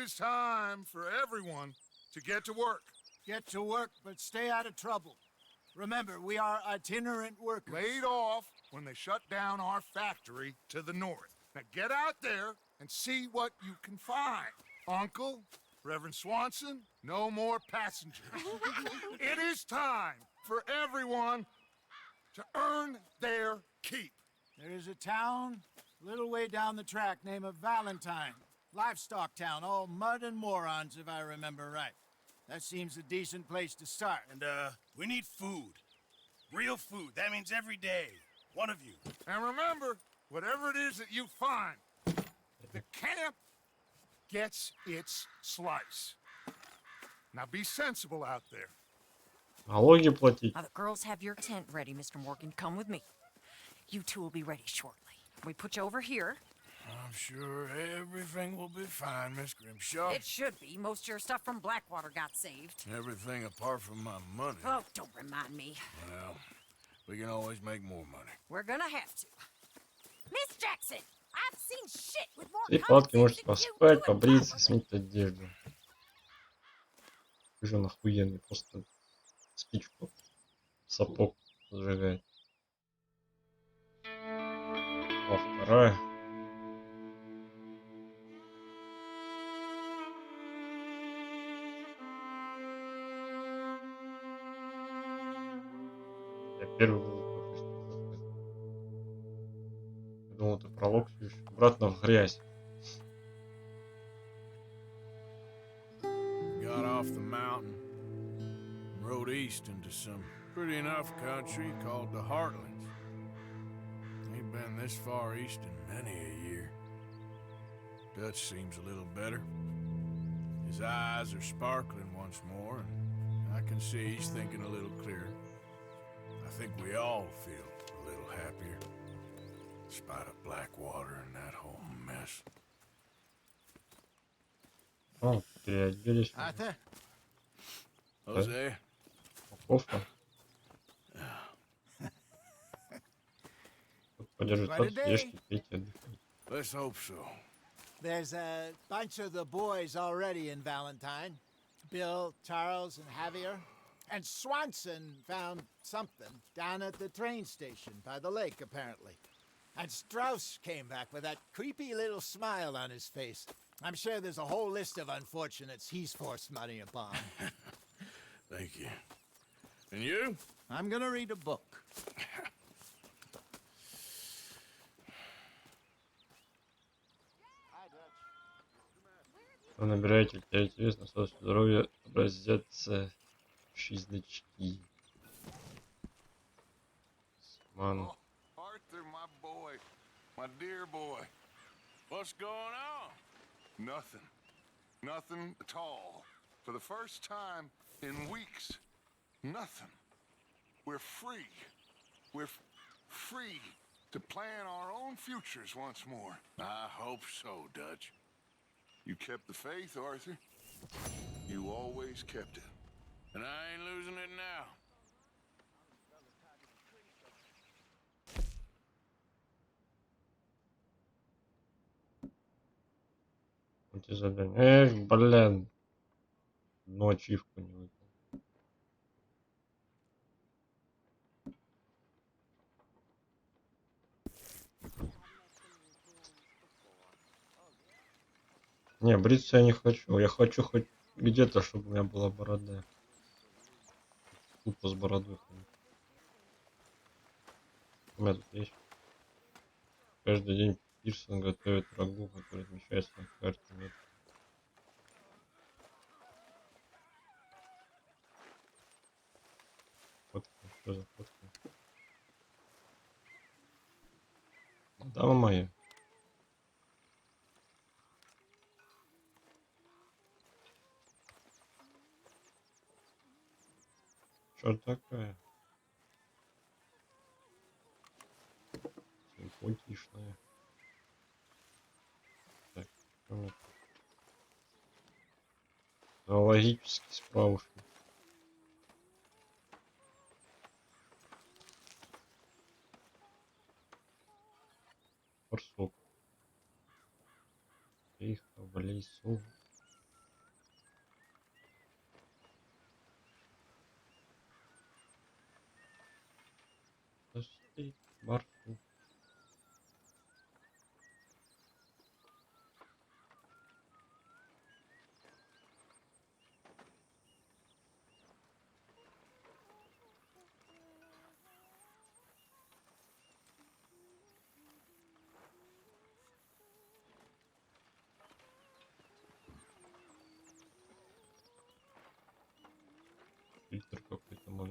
is time for everyone to get to work. Get to work, but stay out of trouble. Remember, we are itinerant workers. Laid off when they shut down our factory to the north. Now get out there and see what you can find. Uncle, Reverend Swanson, no more passengers. It is time for everyone to earn their keep. There is a town a little way down the track named Valentine. Livestock town, all mud and morons, if I remember right. That seems a decent place to start. And, we need food. Real food. That means every day. One of you. And remember, whatever it is that you find, the camp gets its slice. Now be sensible out there. Налоги платить. Now the girls have your tent ready, Mr. Morgan. Come with me. You two will be ready shortly. We put you over here. I'm sure everything will be fine, Miss Grimshaw. It should be. Most of your stuff from Blackwater got saved. Everything apart from my money. Oh, don't remind me. Well, we can always make more money. We're gonna have to. Miss Jackson, I've seen shit with more Три common палатки sense можете than you поспать, do in побриться, public. сменить одежду. Вы же он охуенный, просто спичку сапог зажигает. А вторая. Я первый был пропустил. Я думал, это пролог все еще. Обратно в грязь. Got off the mountain and rode east into some pretty enough country called the Heartlands. Ain't been this far east in many a year. Dutch seems a little better. His eyes are sparkling once more, and I can see he's thinking a little clearer. I think we all feel a little happier, in spite of Blackwater and that whole mess. О, переоделись. Arthur? Jose? Упаковка. Подержите, Quite a day. ешьте, пейте, отдыхайте. Let's hope so. There's a bunch of the boys already in Valentine. Bill, Charles, and Javier. And Swanson found something down at the train station by the lake, apparently. And Strauss came back with that creepy little smile on his face. I'm sure there's a whole list of unfortunates he's forced money upon. Thank you. And you? I'm gonna read a book. Вы набираете, теряете вес, на собственное здоровье, образятся значки. Ман. Arthur, my boy, my dear boy. What's going on? Nothing. Nothing at all. For the first time in weeks, nothing. We're free. We're free to plan our own futures once more. I hope so, Dutch. You kept the faith, Arthur. You always kept it. And I ain't losing it now. Эти задания. Эх, блин. Но ачивку не выполнил. Не, бриться я не хочу. Я хочу хоть где-то, чтобы у меня была борода. Тупо с бородой ходить. У меня тут есть. Каждый день Пирсон готовит рагу, который отмечается на карте. Нет. Фотка, что за фотка? Дама моя. Что такая? Симпатичная. Так, что у меня тут? Зоологический справочник. Барсук. Тихо в лесу.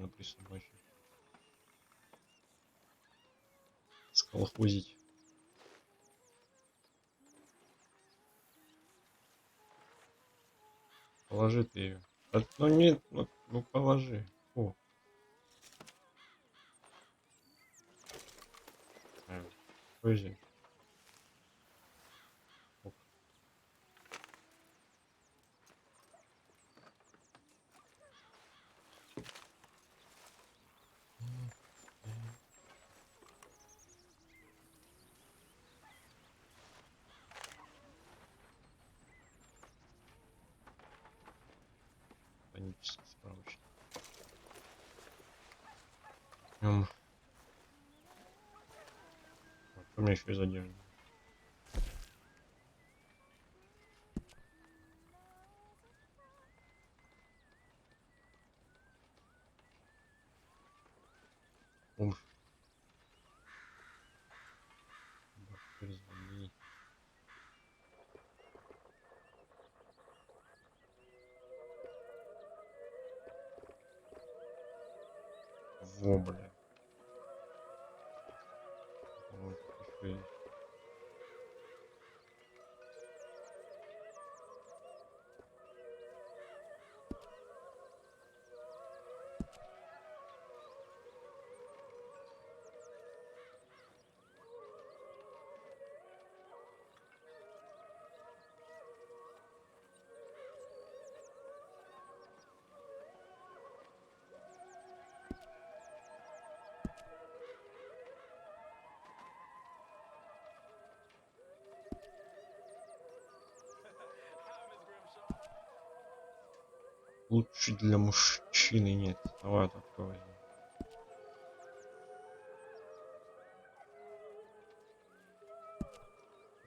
можно присобачить. Сколхозить. Положи ты ее. Ну нет, ну положи. О. Пози. Панический справочник. А что у меня еще из одежды? Умш. Змей. Во, бля. Вот еще есть. Лучше для мужчины нет. Давай такое возьмем.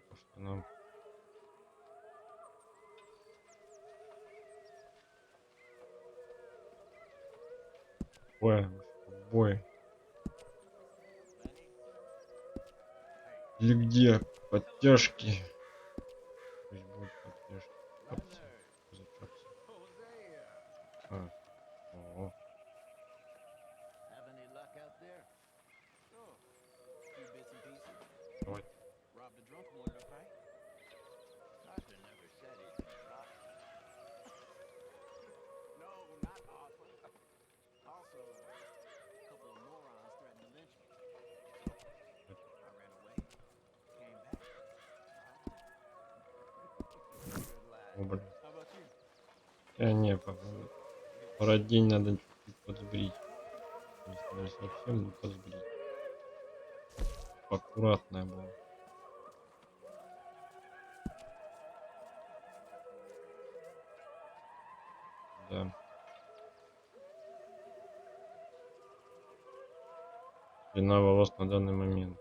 Потому что нам... Бой. Или где? Подтяжки. Пусть будет подтяжки. Капси. За капси. А. О. Давай. О, блин. Не, пора день надо чуть-чуть подсбрить. Не совсем, но подсбрить. Аккуратная была. Да. Длина волос на данный момент.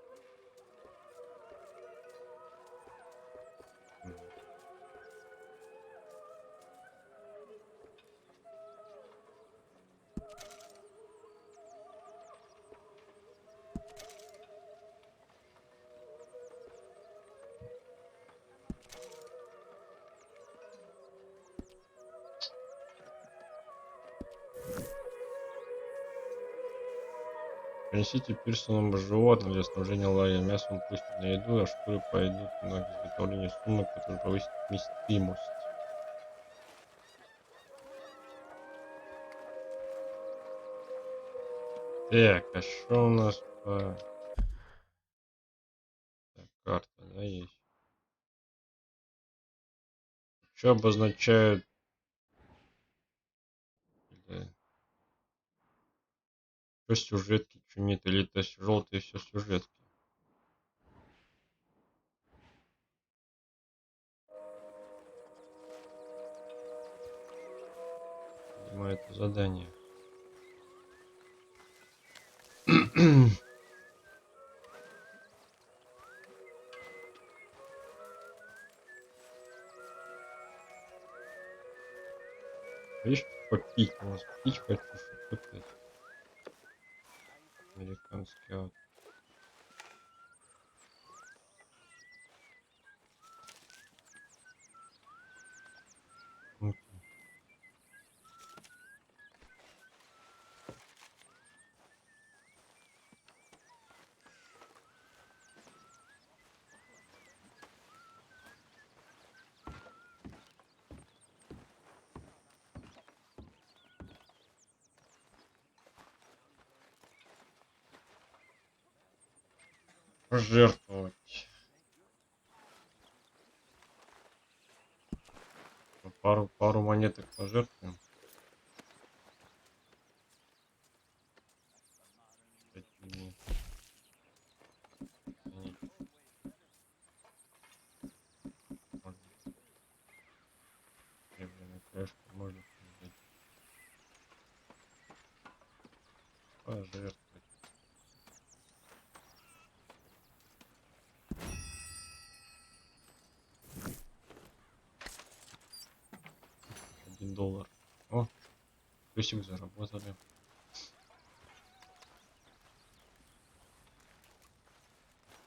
Принесите пирсонам животных для снабжения лагеря. Мясом пусть на еду, а шкуры пойдут на изготовление сумок, которые повысит вместимость. Так, а что у нас по... Так, карта, да, есть. Что обозначают... Что сюжетки, что нет, или это желтые все сюжетки. Видимо, это задание. Видишь, попить можно. Пить хочу, что попить. Американский аут. Пожертвовать. Ну, пару монеток пожертвуем. Такие. Они- можно. Серебряная крышка можно взять. Пожертвовать. $1. О, плюсик заработали.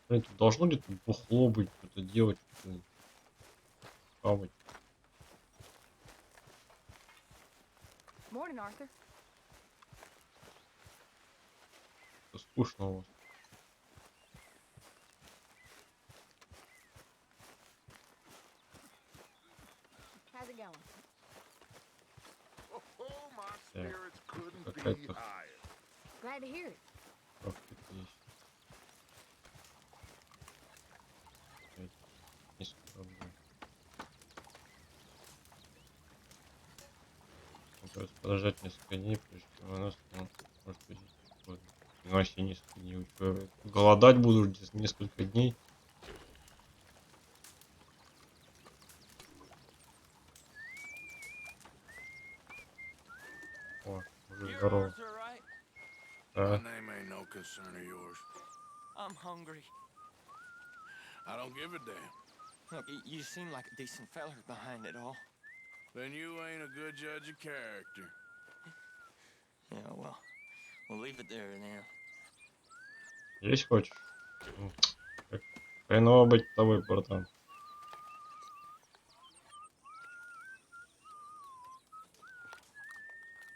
Блин, тут должно где-то бухло быть, что-то делать, что-то хавать. Morning, Arthur. Что скучно у вас. How's it going? Oh, my Так, spirits couldn't be какая-то higher. Glad to hear it. профит есть. 10 рублей. Мне придется подождать несколько дней, прежде чем у нас может быть годно. Ну, если несколько дней учу. Голодать буду здесь несколько дней. О, уже You're здорово. Arthur, right? My Да. name ain't no concern of yours. I'm hungry. I don't give a damn. Look, you seem like a decent feller behind it all. Then you ain't a good judge of character. Yeah, well, we'll leave it there then. Есть хочешь? Как хреново быть тобой, братан.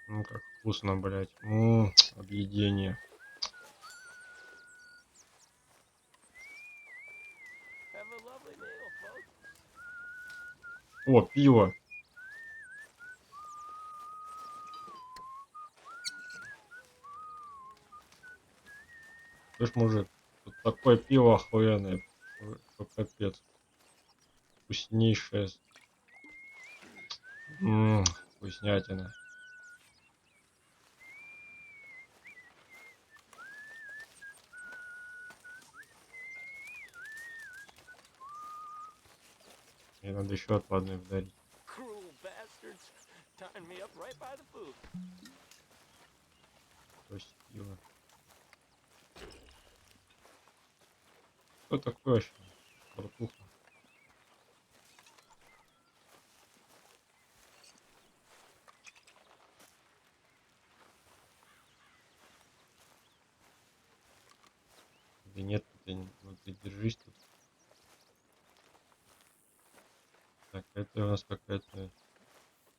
Как вкусно, блять. Объедение. Have a lovely meal, folks. О, пиво. Слышь, мужик, тут такое пиво охуенное. Что капец. Вкуснейшее. Вкуснятина. Мне надо еще от одной вдарить. Cruel bastards. Tying me up right by the food. То есть пиво. Что такое вообще? Братуха. Да нет, ты держись тут. Так, это у нас какая-то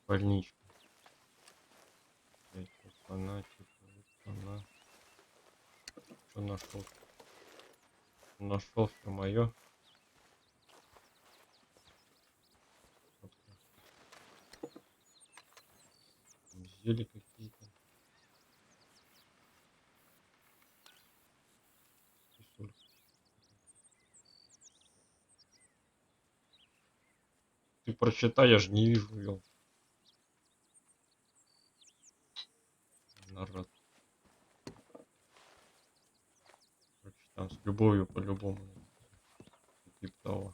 больничка. Блять, вот она, типа, вот она. Что нашел? Нашел все мое. Зелья какие-то. Писулька. Ты прочитай, я же не вижу, ел. Народ. Короче, там с любовью по-любому. Типа того.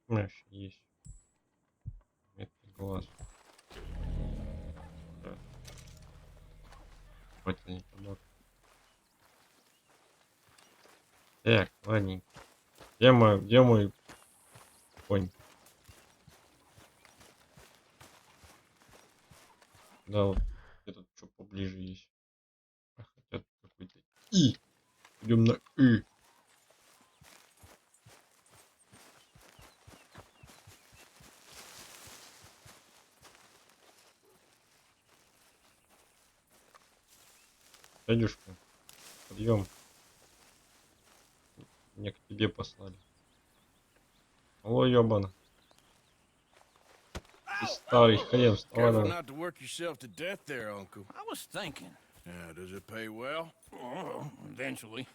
У меня вообще есть. Это глаз. Да. Хватит табак. Так, ладненько. Где мой конь? Да, вот этот что поближе есть. А, хотя какой-то И. Идем на И. Дядюшка, Съем. Мне к тебе послали. О, ёбана. Ты старый хрен, вставай Careful давай. not to work yourself to death there, Uncle. I was thinking. Yeah, does it pay well? Oh, eventually.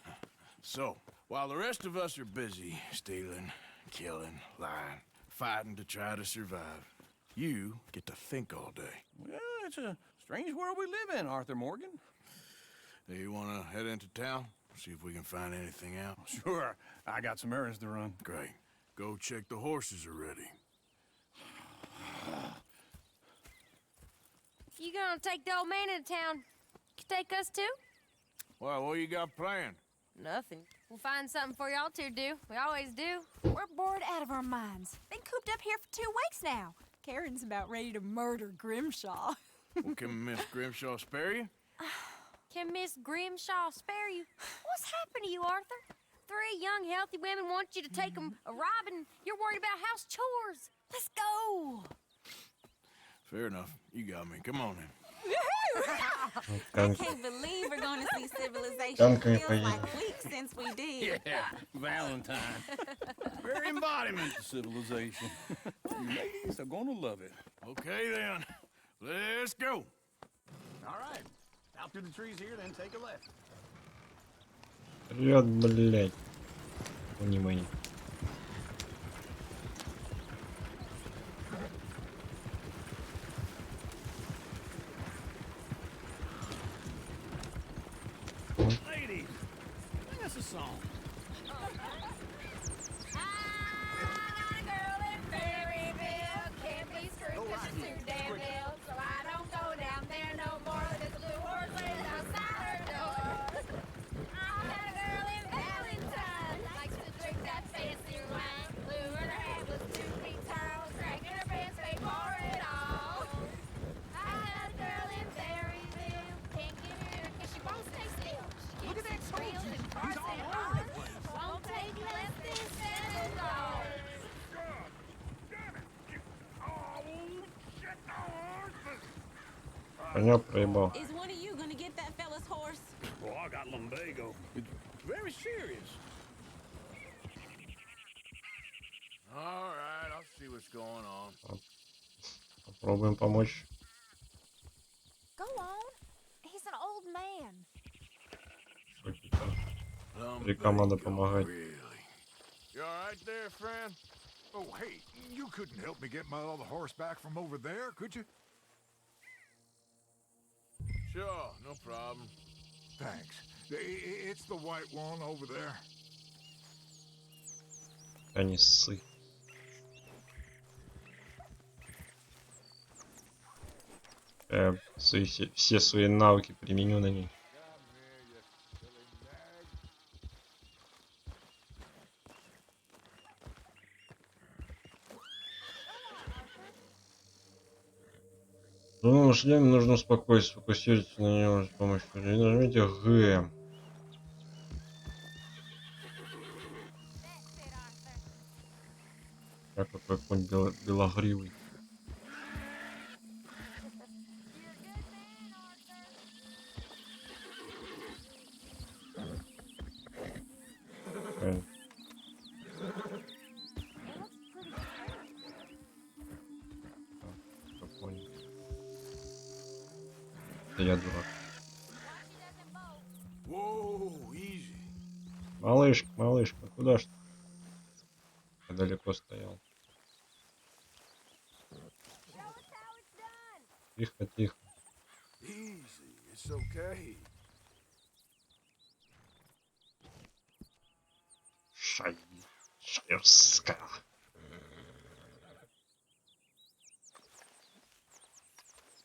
So, while the rest of us are busy stealing, killing, lying, fighting to try to survive, you get to think all day. Well, it's a strange world we live in, Arthur Morgan. Hey, you wanna head into town? See if we can find anything out? Sure, I got some errands to run. Great. Go check the horses are ready. You gonna take the old man into town? Can take us too? Well, what you got planned? Nothing. We'll find something for y'all to do. We always do. We're bored out of our minds. Been cooped up here for 2 weeks now. Karen's about ready to murder Grimshaw. Well, can Miss Grimshaw spare you? Can Miss Grimshaw spare you? What's happened to you, Arthur? 3 young, healthy women want you to take them a robbing. You're worried about house chores. Let's go. Fair enough. You got me. Come on then. I can't believe we're going to see civilization. Танками Feels поедем. like weeks since we did. Yeah, Valentine. Very embodiment of civilization. You ladies are gonna love it. Okay then. Let's go. All right. Out through the trees here, then take a left. Вперед, блядь. Они мои. Ladies, sing us a song. Коня проебал. Is one of you going to get that fella's horse? Well, I got lumbago. It's very serious. All right, I'll see what's going on. Попробуем помочь. Go on. He's an old man. Старикам надо помогать. Really? You all right there, friend? Oh, hey, you couldn't help me get my other horse back from over there, could you? Sure, no problem. Thanks. It's the white one over there. Да не ссы. Все свои навыки применю на ней. В новом шлеме нужно успокоиться, сфокусируйтесь на нем с помощью. И нажмите Г. Я какой конь белогривый. Да я дурак. Whoa, easy. Малышка, малышка, куда ж ты? Я далеко стоял. Тихо, тихо. Easy, it's okay. Шаёрска.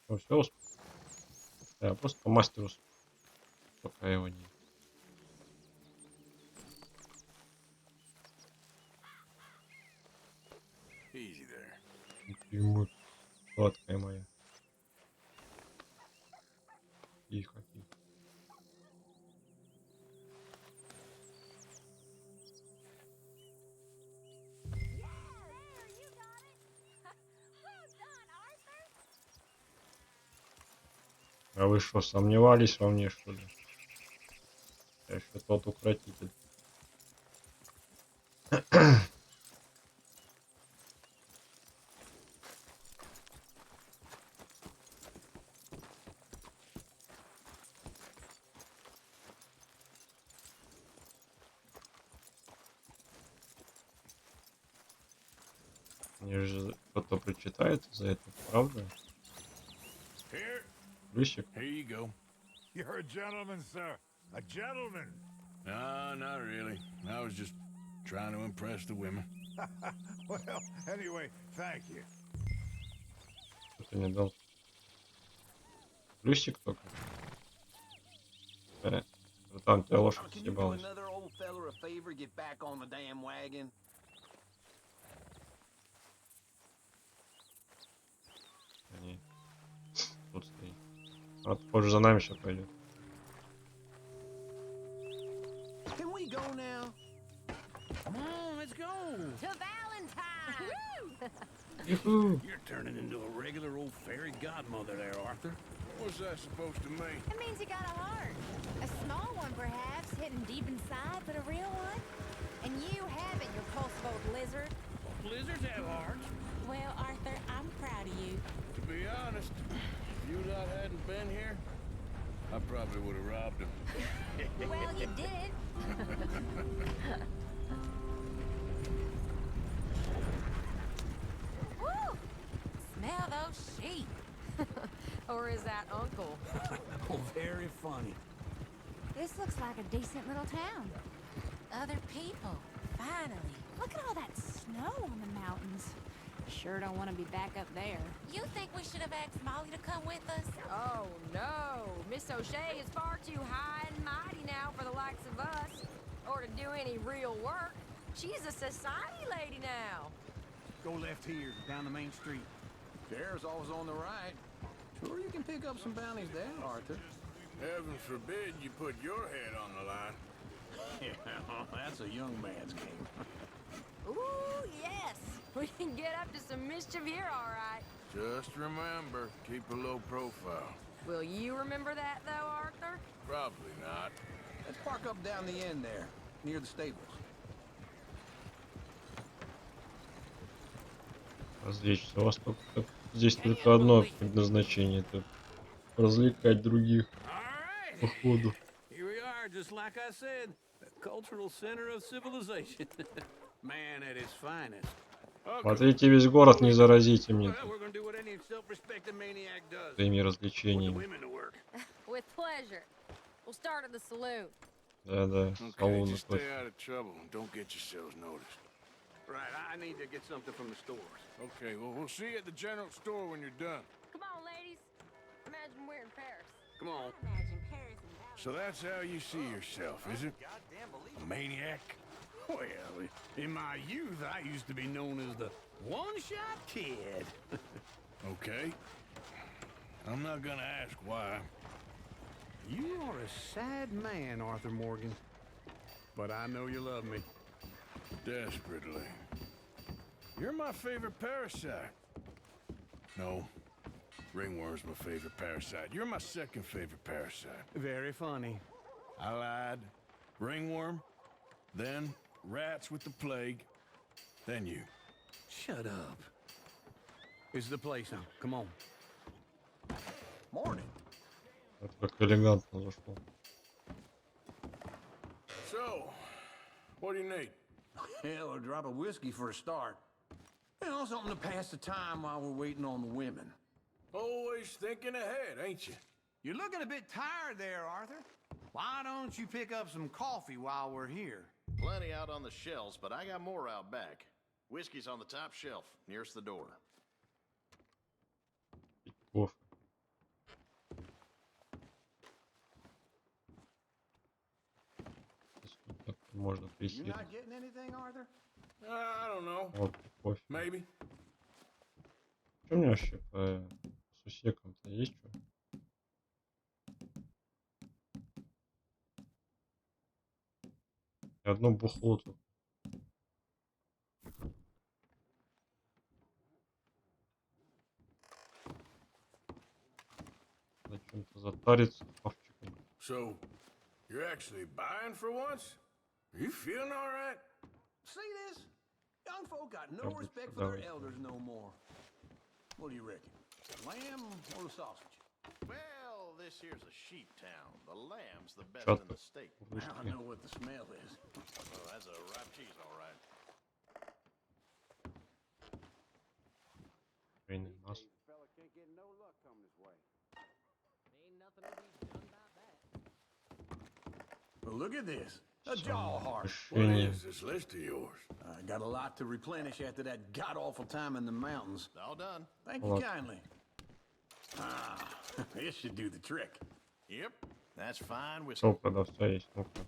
Ну все, я просто по мастеру, пока его не. Easy there. Ему сладкая моя. Тихо, тихо. А вы что, сомневались во мне, что ли? Я еще тот укротитель. Мне же кто-то прочитает за это, правда? Here, Плющик? here you go. You're a gentleman, sir. A gentleman. No, not really. I was just trying to impress the women. Well, anyway, thank you. Кто-то не дал. Плющик только. Братан, тебя лошадь Can you do съебалась. another old fella a favor? Get back on the damn wagon. Они тут стоит. А позже за нами сейчас пойдет. Can we go now? Come on, let's go. To Valentine! Юху! You're turning into a regular old fairy godmother there, Arthur. What's that supposed to mean? It means you got a heart. A small one, perhaps, hidden deep inside, but a real one. And you have it, you repulsive old lizard. Blizzards have hearts. Well, Arthur, I'm proud of you. To be honest, if you lot hadn't been here, I probably would have robbed him. Well, you did. Woo! Smell those sheep. Or is that Uncle? Oh, very funny. This looks like a decent little town. Other people, finally. Look at all that snow on the mountains. Sure don't want to be back up there. You think we should have asked Molly to come with us? Oh, no. Miss O'Shea is far too high and mighty now for the likes of us. Or to do any real work. She's a society lady now. Go left here, down the main street. There's always on the right. Sure, you can pick up some bounties there, Arthur. Heaven forbid you put your head on the line. Yeah, that's a young man's game. Ooh, yes. We can get up to some mischief here, all right. Just remember, keep a low profile. Will you remember that, though, Arthur? Probably not. Let's park up down the end there, near the stables. Развлечься. У вас здесь только одно предназначение. Это развлекать других. All Походу. Here we are, just like I said, the cultural center of civilization. Man at his finest. Смотрите, весь город не заразите мне Well, we're gonna do what any self-respecting maniac does. своими Put the развлечениями. women to work. With pleasure. We'll start at the saloon. Да-да, Okay, салуны just stay точно. out of trouble and don't get yourselves noticed. Right, I need to get something from the stores. Okay, well, we'll see you at the general store when you're done. Come on, ladies. Imagine we're in Paris. Come on. Imagine Paris and Valentine. So that's how you see yourself, is it? A maniac? Well, in my youth, I used to be known as the one-shot kid. Okay. I'm not gonna ask why. You are a sad man, Arthur Morgan. But I know you love me. Desperately. You're my favorite parasite. No. Ringworm's my favorite parasite. You're my second favorite parasite. Very funny. I lied. Ringworm, then rats with the plague, then you. Shut up. This is the place now. Come on. Morning. Это как элегантно зашло. So, what do you need? Hell, a drop of whiskey for a start. You know, something to pass the time while we're waiting on the women. Always thinking ahead, ain't you? You're looking a bit tired there, Arthur. Why don't you pick up some coffee while we're here? Plenty out on the shelves, but I got more out back. Whiskey's on the top shelf, nearest the door. Пить кофе. Сколько можно You присесть? not getting anything, Arthur? I don't know. Вот кофе. Maybe. Что у меня вообще по сусекам-то есть что? Одно бухло тут. Зачем-то затариться хавчиком. So, You're actually buying for once? Are you feeling all right? See this? Young folk got no respect for their elders no more. What do you reckon? The lamb or the sausage? Well, this here's a sheep town. The lamb's the best Чётко. in the state. I know what the smell is. Oh, that's a ripe cheese, all right. Куриное масло. Well, look at this. A jaw heart. What Кишение. is this list of yours? I got a lot to replenish after that god-awful time in the mountains. All done. Thank you kindly. Ah, this should do the trick. Yep, that's fine whiskey. Что у продавца есть? Ну-ка.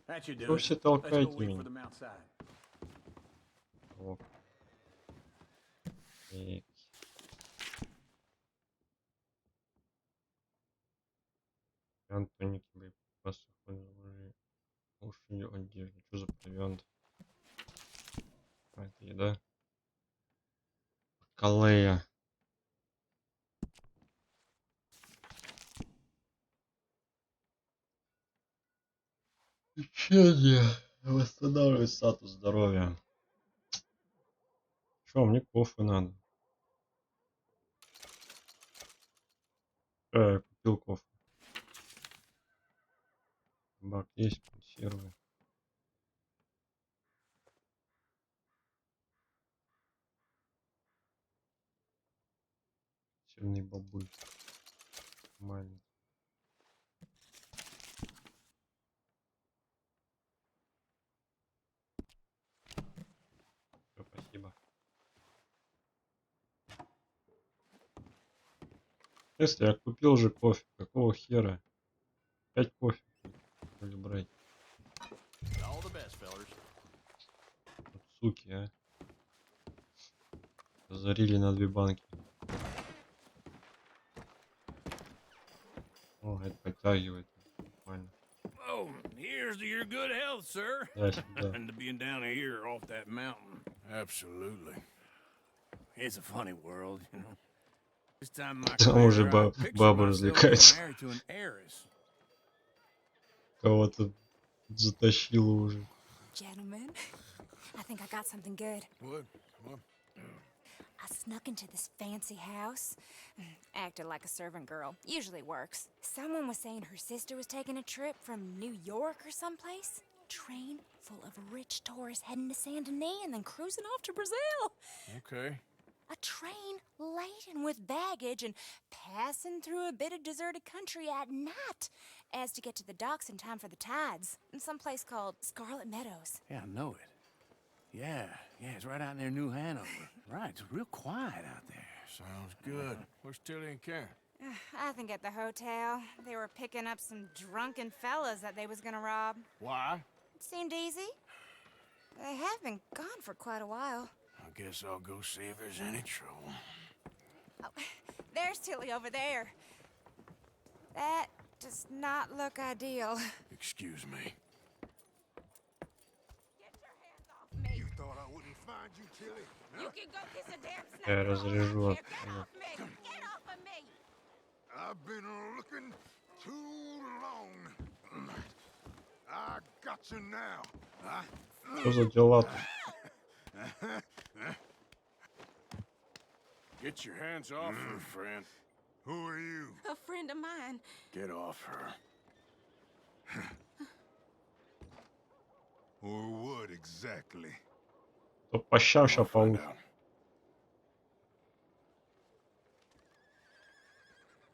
That should do Вы it. все Let's go толкаете wait for меня. them outside. Вот. И... Антоники, боеприпасы, оружие, лошадью, одежду. Что за провиант? А, это еда. Калея. Лечение. Восстанавливает статус здоровья. Что, мне кофе надо. Я купил кофе. Бак есть, консервы. Сильный бабуль. Нормально. Всё, спасибо. Если я купил же кофе, какого хера? 5 кофе. Или брать? All the best, fellers. Вот суки, а. Зарили на 2 банки. О, это подтягивает. Нормально. Oh, here's to your good health, sir. Да, сюда. And to being down here off that mountain. Absolutely. It's a funny world, you know. This time my Там уже career, I pictured баба myself развлекается. being married to an heiress. Кого-то затащило уже. Gentlemen, I think I got something good. What? What? I snuck into this fancy house. Acted like a servant girl. Usually works. Someone was saying her sister was taking a trip from New York or someplace. Train full of rich tourists heading to Saint Denis and then cruising off to Brazil. Okay. A train laden with baggage and passing through a bit of deserted country at night as to get to the docks in time for the tides in some place called Scarlet Meadows. Yeah, I know it. Yeah, it's right out near New Hanover. Right, it's real quiet out there. Sounds good. Where's Tilly and Karen? I think at the hotel. They were picking up some drunken fellas that they was gonna rob. Why? It seemed easy. They have been gone for quite a while. I guess I'll go see if there's any trouble. Oh, there's Tilly over there. That does not look ideal. Excuse me. Get your hands off me. You thought I wouldn't find you, Tilly? You can go kiss a damn snake. Я разрежу Get отсюда. off me! Get off of me! I've been looking too long. I got you now. Что за дела-то? Get your hands off her, friend. Who are you? A friend of mine. Get off her. Or what exactly? То по щам ща We'll find получится. out.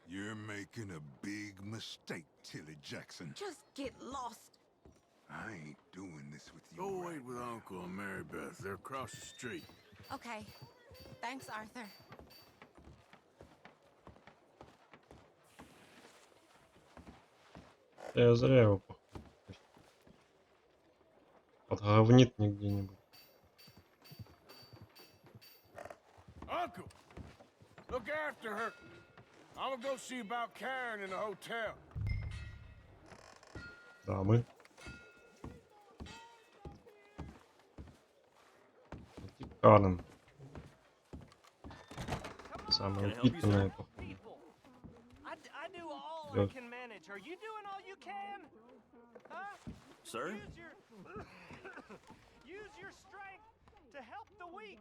You're making a big mistake, Tilly Jackson. Just get lost. I ain't doing this with you. Go right wait with now. Uncle and Mary Beth. They're across the street. Okay. Thanks, Arthur. Я зря его походу. Подговнит мне где-нибудь. Uncle! Look after her. I'm gonna go see about Karen in the hotel. Дамы. Карен. Самая упитанная, походу. I do all I Yes. can manage, Are you doing all you can? Huh? Sir? Use your strength to help the weak.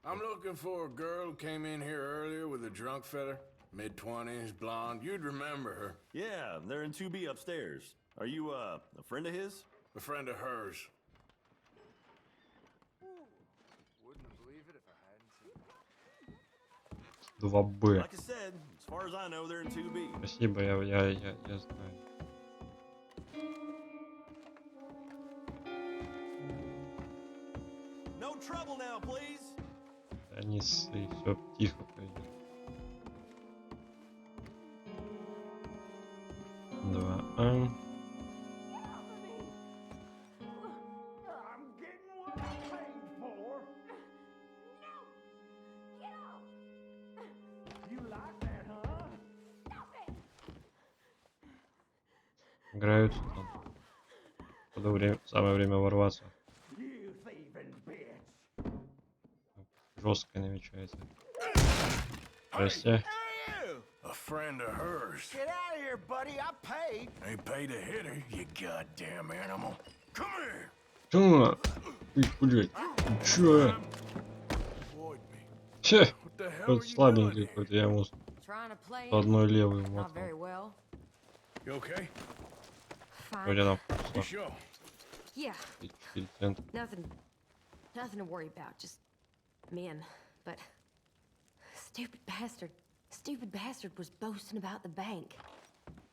I'm looking for a girl who came in here earlier with a drunk fella. Mid-20s, blonde. You'd remember her. Yeah, they're in 2B upstairs. Are you, a friend of his? A friend of hers. Wouldn't have believed it if I hadn't seen it. 2Б. Like I said, as far as I know, they're in 2B. Спасибо, я знаю. No trouble now, please. Они ссы, все тихо пойдет. 2А. Играют там. Самое время ворваться. Жестко намечается. Здрасте. A friend of hers. Get out of here, buddy. I paid. Ain't paid to hit her, you goddamn animal. Come here. Чё? Ты, блядь, чё? Че? Тот слабенький какой-то, я ему по одной левой мотал. You okay? Вроде нам You sure? Yeah, 4 цента. nothing to worry about. Just men. But stupid bastard was boasting about the bank.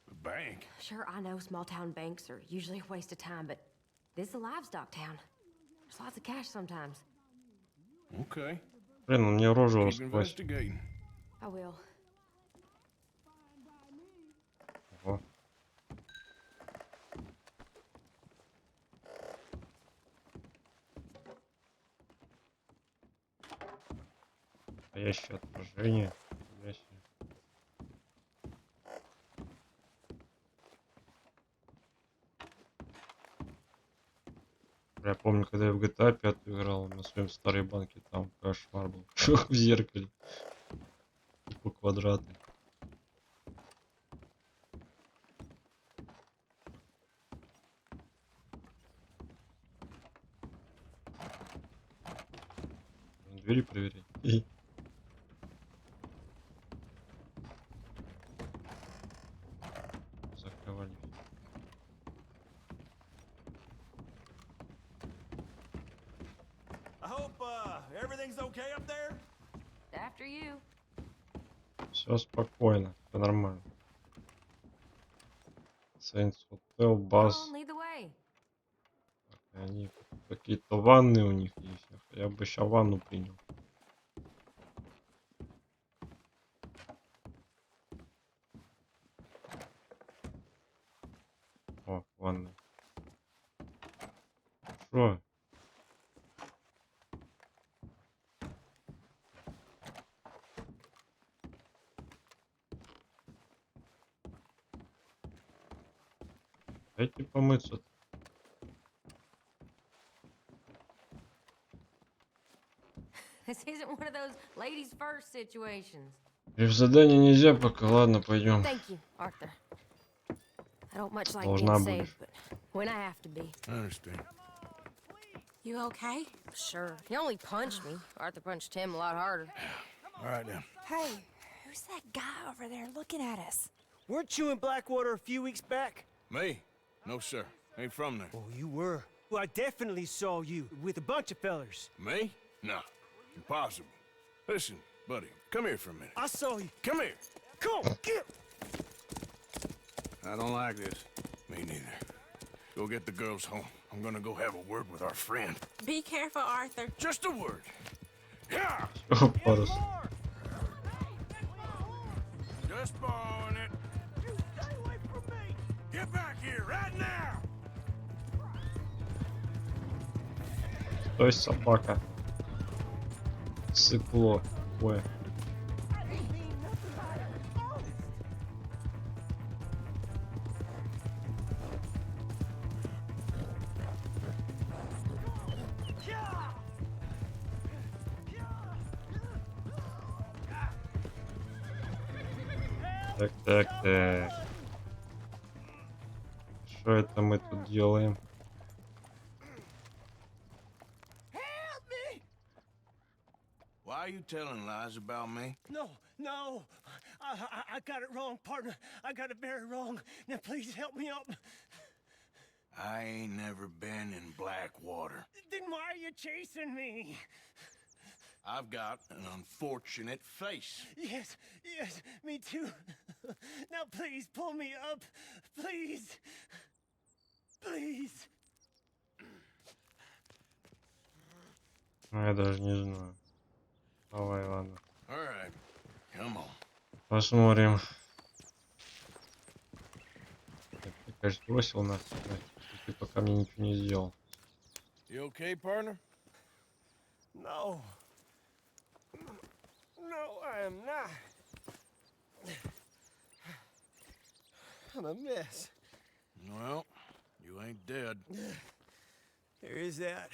The bank? Sure, I know small town banks are usually a waste of time, but this is a livestock town. There's lots of cash sometimes. Okay. Блин, он мне рожу Keep расквасит. investigating. I will. Ого. Настоящее отражение. Я помню, когда я в GTA 5 играл на своем старой банке, там кошмар был. В зеркале. Тупо квадратный. Двери проверять. Закрывали. I hope, everything's okay up there? After you. Все спокойно, все нормально. Saints Hotel, Bus. Lead the way. Они какие-то ванны у них есть. Я бы сейчас ванну принял. О, ванна. Что? Дайте помыться. This isn't one of those ladies first situations. И в задание нельзя пока. Ладно, пойдем. Thank you, Arthur. I don't much like Должна being будешь. saved, but when I have to be. I understand. You okay? Sure. He only punched me. Arthur punched him a lot harder. All right, then. Hey, who's that guy over there looking at us? Weren't you in Blackwater a few weeks back? Me? No, sir. Ain't from there. Oh, you were. Well, I definitely saw you with a bunch of fellers. Me? No. Impossible. Listen, buddy, come here for a minute. I saw you. Come here. Come on, get. I don't like this. Me neither. Go get the girls home. I'm gonna go have a word with our friend. Be careful, Arthur. Just a word. Yeah! О, парус. Just borrowing it. You stay away from me. Get back here right now! Стой, собака. Сыкло. Ой. Так, так, так. Что это мы тут делаем? Why are you telling lies about me? No, no. I got it wrong, partner. I got it very wrong. Now please help me up. I ain't never been in Blackwater. Then why are you chasing me? I've got an unfortunate face. Yes, yes, me too. Now please pull me up. Please. Please. Ну, я даже не знаю. Давай, ладно. All right, come on. Посмотрим. Так, ты, конечно, бросил нас. Ты пока мне ничего не сделал. You okay, partner? No. No, I am not. I'm a mess. Well, you ain't dead. There is that.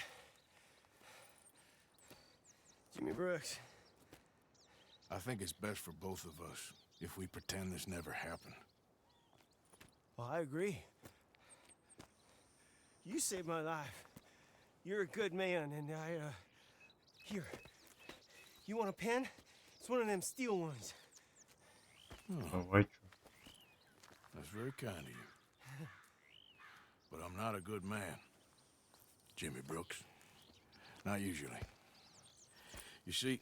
Jimmy Brooks. I think it's best for both of us if we pretend this never happened. Well, I agree. You saved my life. You're a good man, and here. You want a pen? It's one of them steel ones. Давай, чё. That's very kind of you. But I'm not a good man, Jimmy Brooks. Not usually. You see,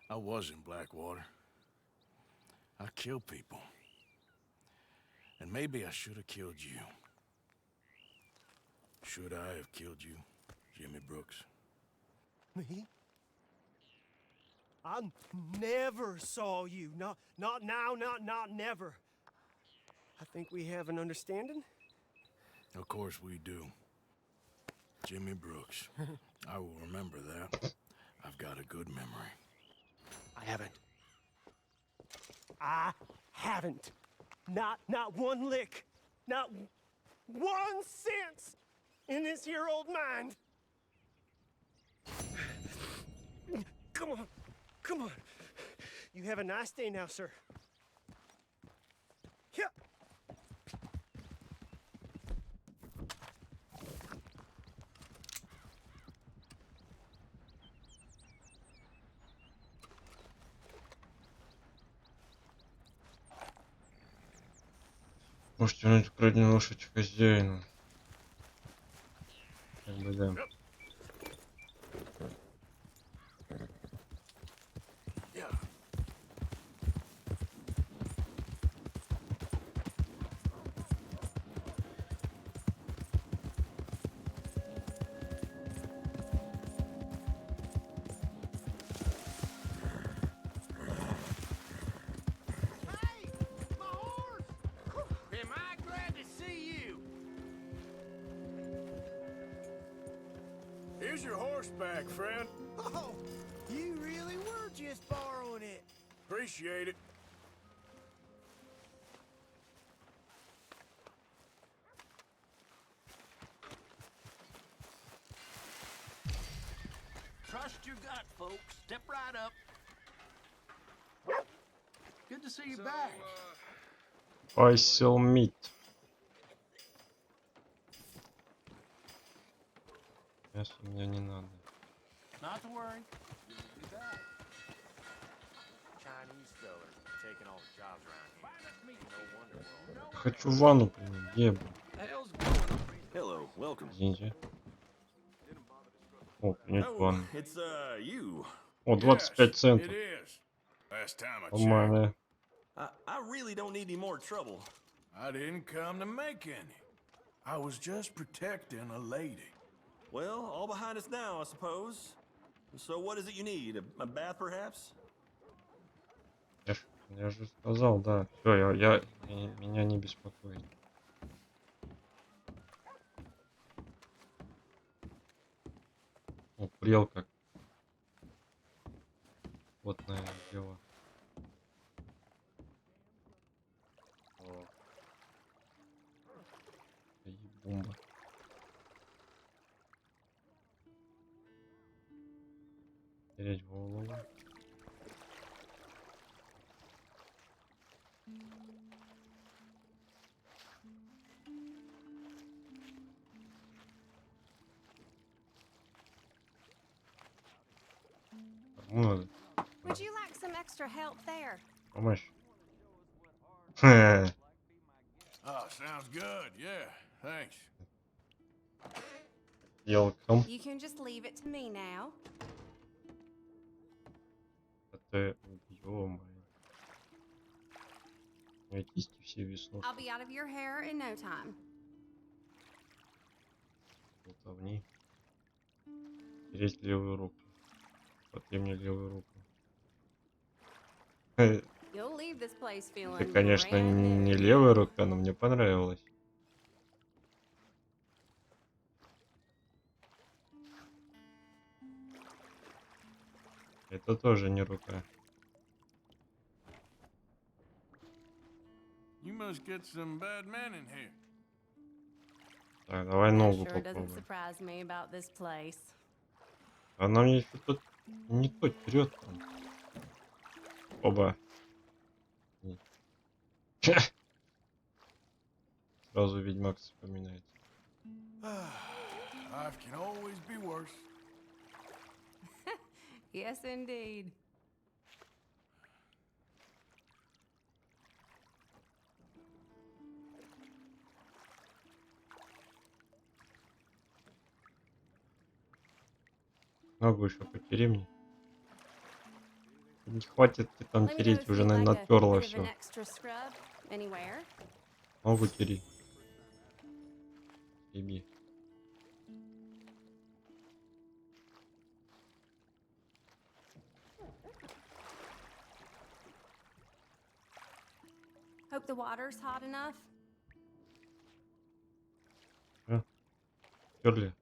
I was in Blackwater. I killed people. And maybe I should have killed you. Should I have killed you, Jimmy Brooks? Me? I never saw you. Not now, not never. I think we have an understanding. Of course we do. Jimmy Brooks. I will remember that. I've got a good memory. I haven't. Not one lick. Not 1 cent in this here old mind. Come on. You have a nice day now, sir. Yeah. Может вернуть украденную лошадь хозяину. Как бы да. Here's your horseback, friend. Oh, you really were just borrowing it. Appreciate it. Trust your gut, folks. Step right up. Good to see you back. Пайсел мид. Мясо мне не надо. Not to worry. Good to be back. Chinese fellas taking all the jobs around here. No wonder we're all... Хочу ванну принять. Где? Hello, welcome. Извините. О, принять ванну. It's you. О, 25 центов. It is. Last time I checked. Нормально. I really don't need any more trouble. I didn't come to make any. I was just protecting a lady. Well, all behind us now, I suppose. So what is it you need? A bath, perhaps? Я же сказал, да. Все, меня не беспокоит. О, прел как. Плотное дело. О. И бомба. Тереть голову. Кому надо? Would you like some extra help there? Помощь. Oh, sounds good. Yeah, thanks. Welcome. You can just leave it to me now. Это, ё-моё. У меня кисти все веснушки. I'll be out of your hair in no time. Болтовни. Тереть левую руку. Потри мне левую руку. You'll leave this place Это, feeling конечно, brand new. не левая рука, но мне понравилось. Это тоже не рука. You must get some bad men in here. Так, давай That ногу sure doesn't попробуем. surprise me about this place. Она мне что-то не то трет там. Оба. Сразу ведьмак вспоминается. Life can always be worse. Yes, indeed. Ногу еще потери мне. Не хватит ты там Let me know тереть, if уже you'd like a натерла bit of an все. extra scrub anywhere. Ногу тери. Еби. Hope the water's hot enough. Терли.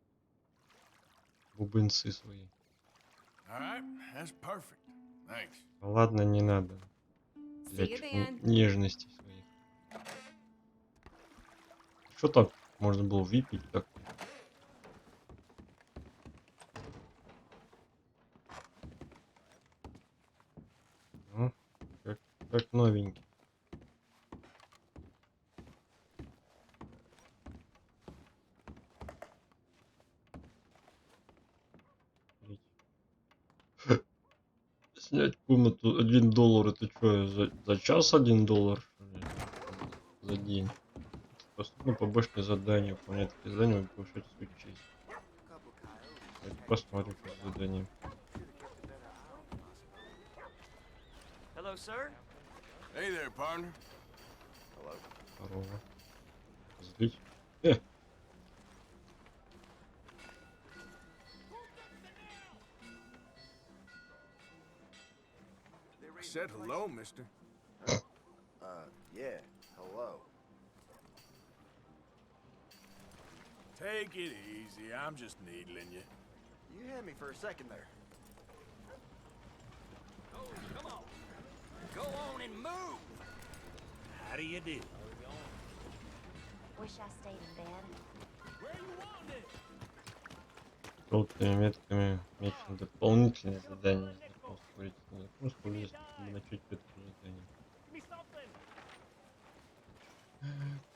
Бубенцы свои. All right, that's perfect. Thanks. Ладно, не надо. Для See you then. нежности своих. Что так можно было выпить так? Ну, как новенький. Снять комнату $1. Это что, за час $1, что ли? За день. Доступно побочное задание. Выполнять такие задания, повышать свою честь. Давайте посмотрим, что за задание. Hello, sir. Hey there, partner. Здорово. Злить. Said hello, mister. Yeah, hello. Take it easy. I'm just needling you. You had me for a second there. Oh, come on. Go on and move. How do you do? Wish I stayed in bed. Where you want it? Желтыми метками мечем дополнительные задания. Знакомство лезть, чтобы начать это задание.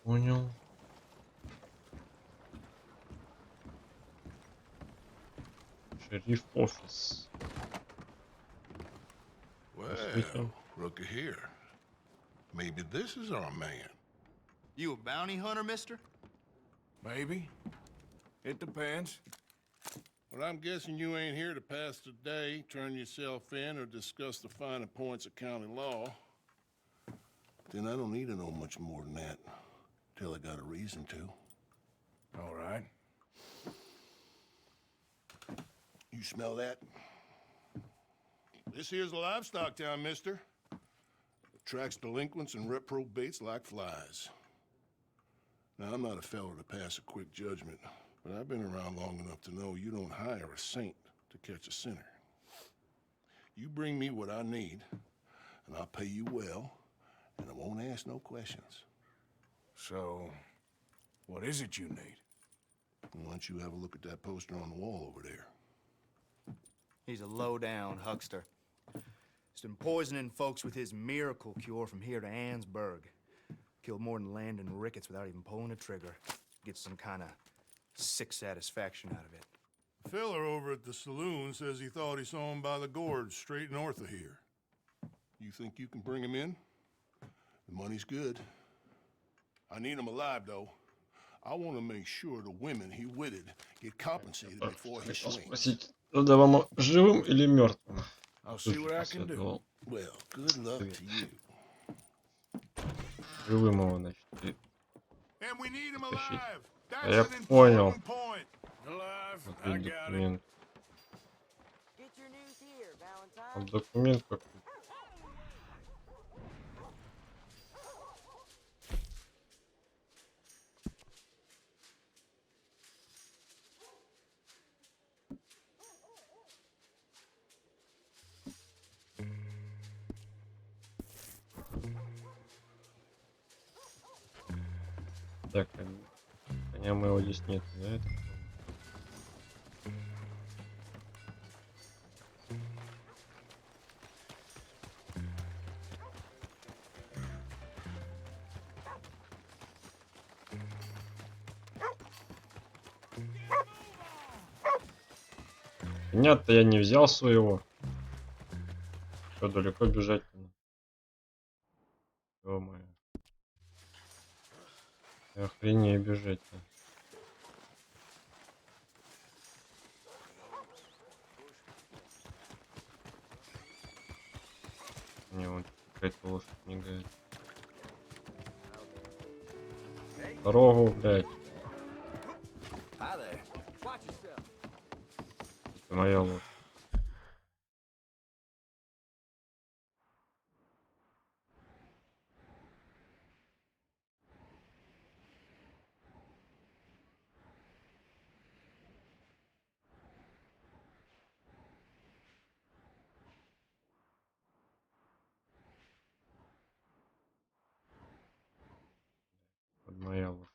Понял. Шериф офис. Well, looky here. Maybe this is our man. You a bounty hunter, mister? Maybe. It depends. Well, I'm guessing you ain't here to pass the day, turn yourself in, or discuss the finer points of county law. Then I don't need to know much more than that, till I got a reason to. All right. You smell that? This here's a livestock town, mister. Attracts delinquents and reprobates like flies. Now, I'm not a fellow to pass a quick judgment, but I've been around long enough to know you don't hire a saint to catch a sinner. You bring me what I need, and I'll pay you well, and I won't ask no questions. So, what is it you need? Why don't you have a look at that poster on the wall over there? He's a low-down huckster. His been poisoning folks with his miracle cure from here to Annesburg. Killed more than Landon Ricketts without even pulling a trigger. Gets some kind of sick satisfaction out of it. Fella over at the saloon says he thought he saw him by the gorge straight north of here. You think you can bring him in? The money's good. I need him alive, though. I want to make sure the women he witted get compensated before he Хотел swings. спросить, надо вам живым или мертвым? I'll see what I can do. Well, good luck to you. Живым его, значит, и And we need him тащить. alive. А That's я an понял. important point. Вот ведь документ. Там документ какой-то. Так, коня моего здесь нет, да? Это... Коня-то я не взял своего. Что, далеко бежать-то? Ё-моё. Охренеть бежать-то. Не, вот какая-то лошадь мигает. Дорогу, блядь. Это моя лошадь. Вот моя лошадь.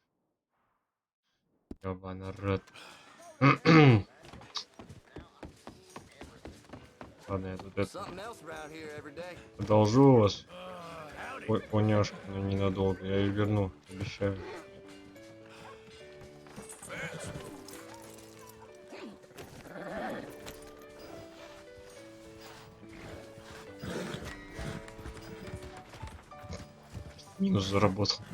Ёбаный рот. Ладно, я тут это... Одолжу у вас коняшку, но ненадолго. Я ее верну, обещаю. Минус заработал.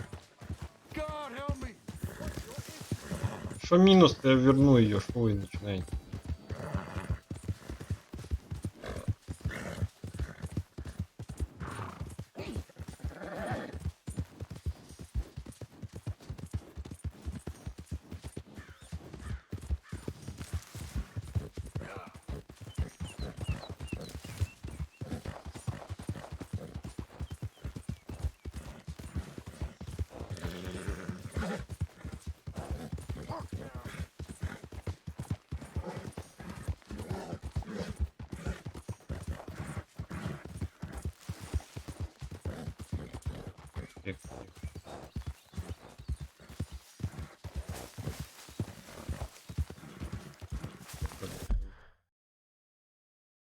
Что минус-то, я верну ее, что вы начинаете?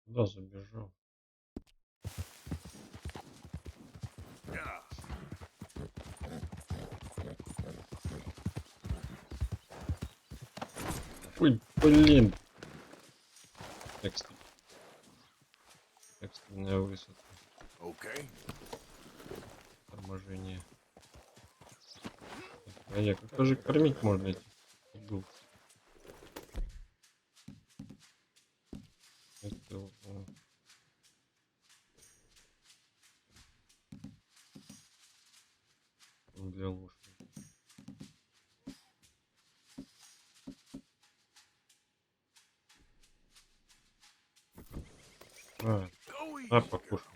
Куда забежал? Ой, блин. Экстренная высота. Okay. Торможение. А я как же кормить можно этих фигур? Это... для лошади. Покушай.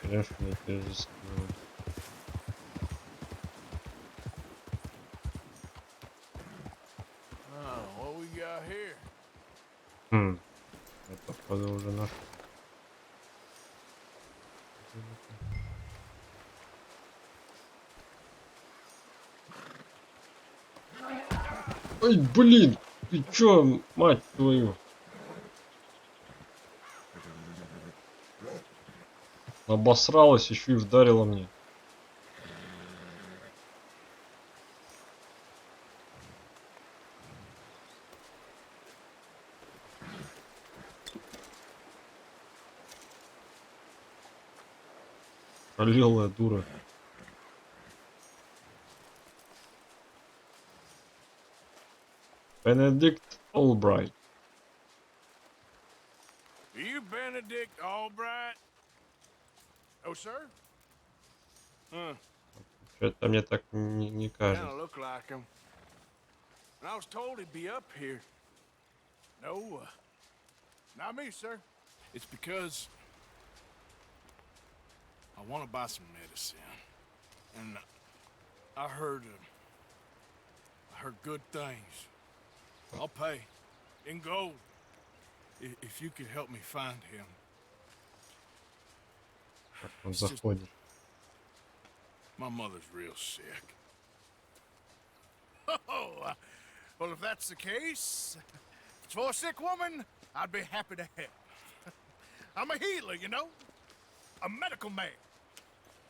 Конечно, это изыскиваю. Ой, блин! Ты чё, мать твою? Обосралась, еще и вдарила мне. Пролелая дура. Benedict Albright. Are you Benedict Albright? Oh, sir? Huh. Что-то мне так не Kinda кажется. look like him. And I was told he'd be up here. No, not me, sir. It's because I want to buy some medicine, and I heard good things. I'll pay in gold if you could help me find him. Он заходит. My mother's real sick. Oh, well, if that's the case, if it's for a sick woman, I'd be happy to help. I'm a healer, you know? A medical man.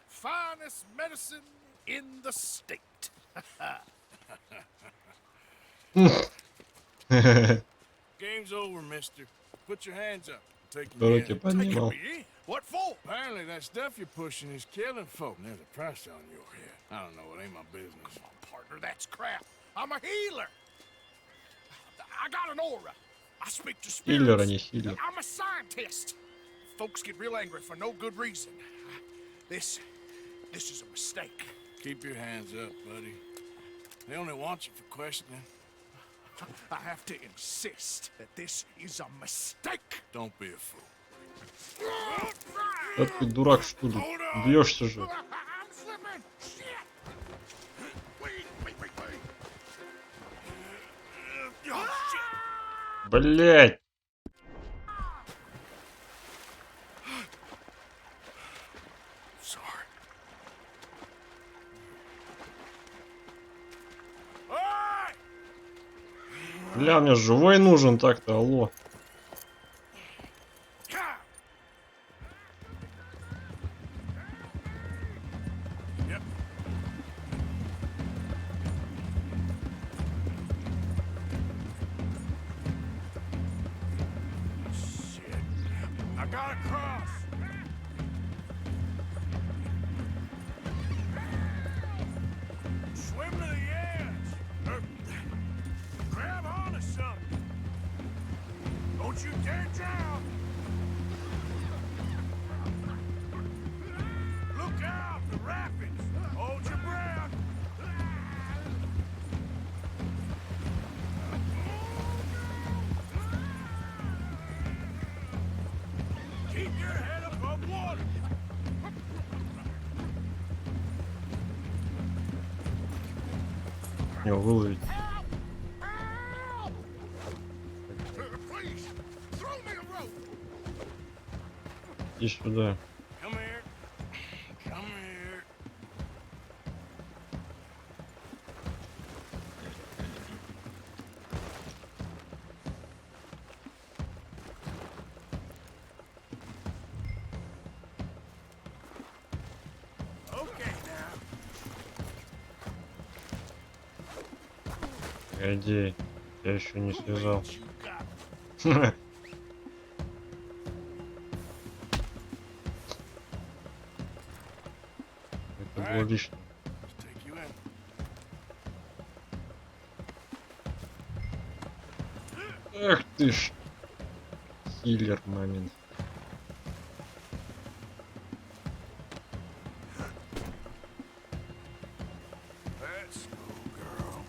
Finest medicine in the state. Game's over, mister. Put your hands up. Take me Давайте in. поднимал. Me in? What for? Apparently that stuff you're pushing is killing folk. And there's a price on your head. I don't know. It ain't my business. Oh, partner, that's crap. I'm a healer. I got an aura. I speak to spirits. Хиллер, а не хиллер. I'm a scientist. Folks get real angry for no good reason. This is a mistake. Keep your hands up, buddy. They only want you for questioning. I have to insist that this is a mistake. Don't be a fool. Да ты дурак, что ли? Бьешься же. I'm slipping. Shit. Wait. Oh, shit. Блять! Sorry. Бля, мне живой нужен так-то, алло. I got a cross. Swim to the edge. Grab onto something. Don't you dare drown. Look out, the rapids. Hold your breath. Keep your head above water. Его выловить. Please, throw me a rope. Иди сюда. Come here. Come here. Okay now. Погоди, я еще не связал. Это было лишнее. Take you in. Эх ты ж. Хиллер, момент. Let's go, girl.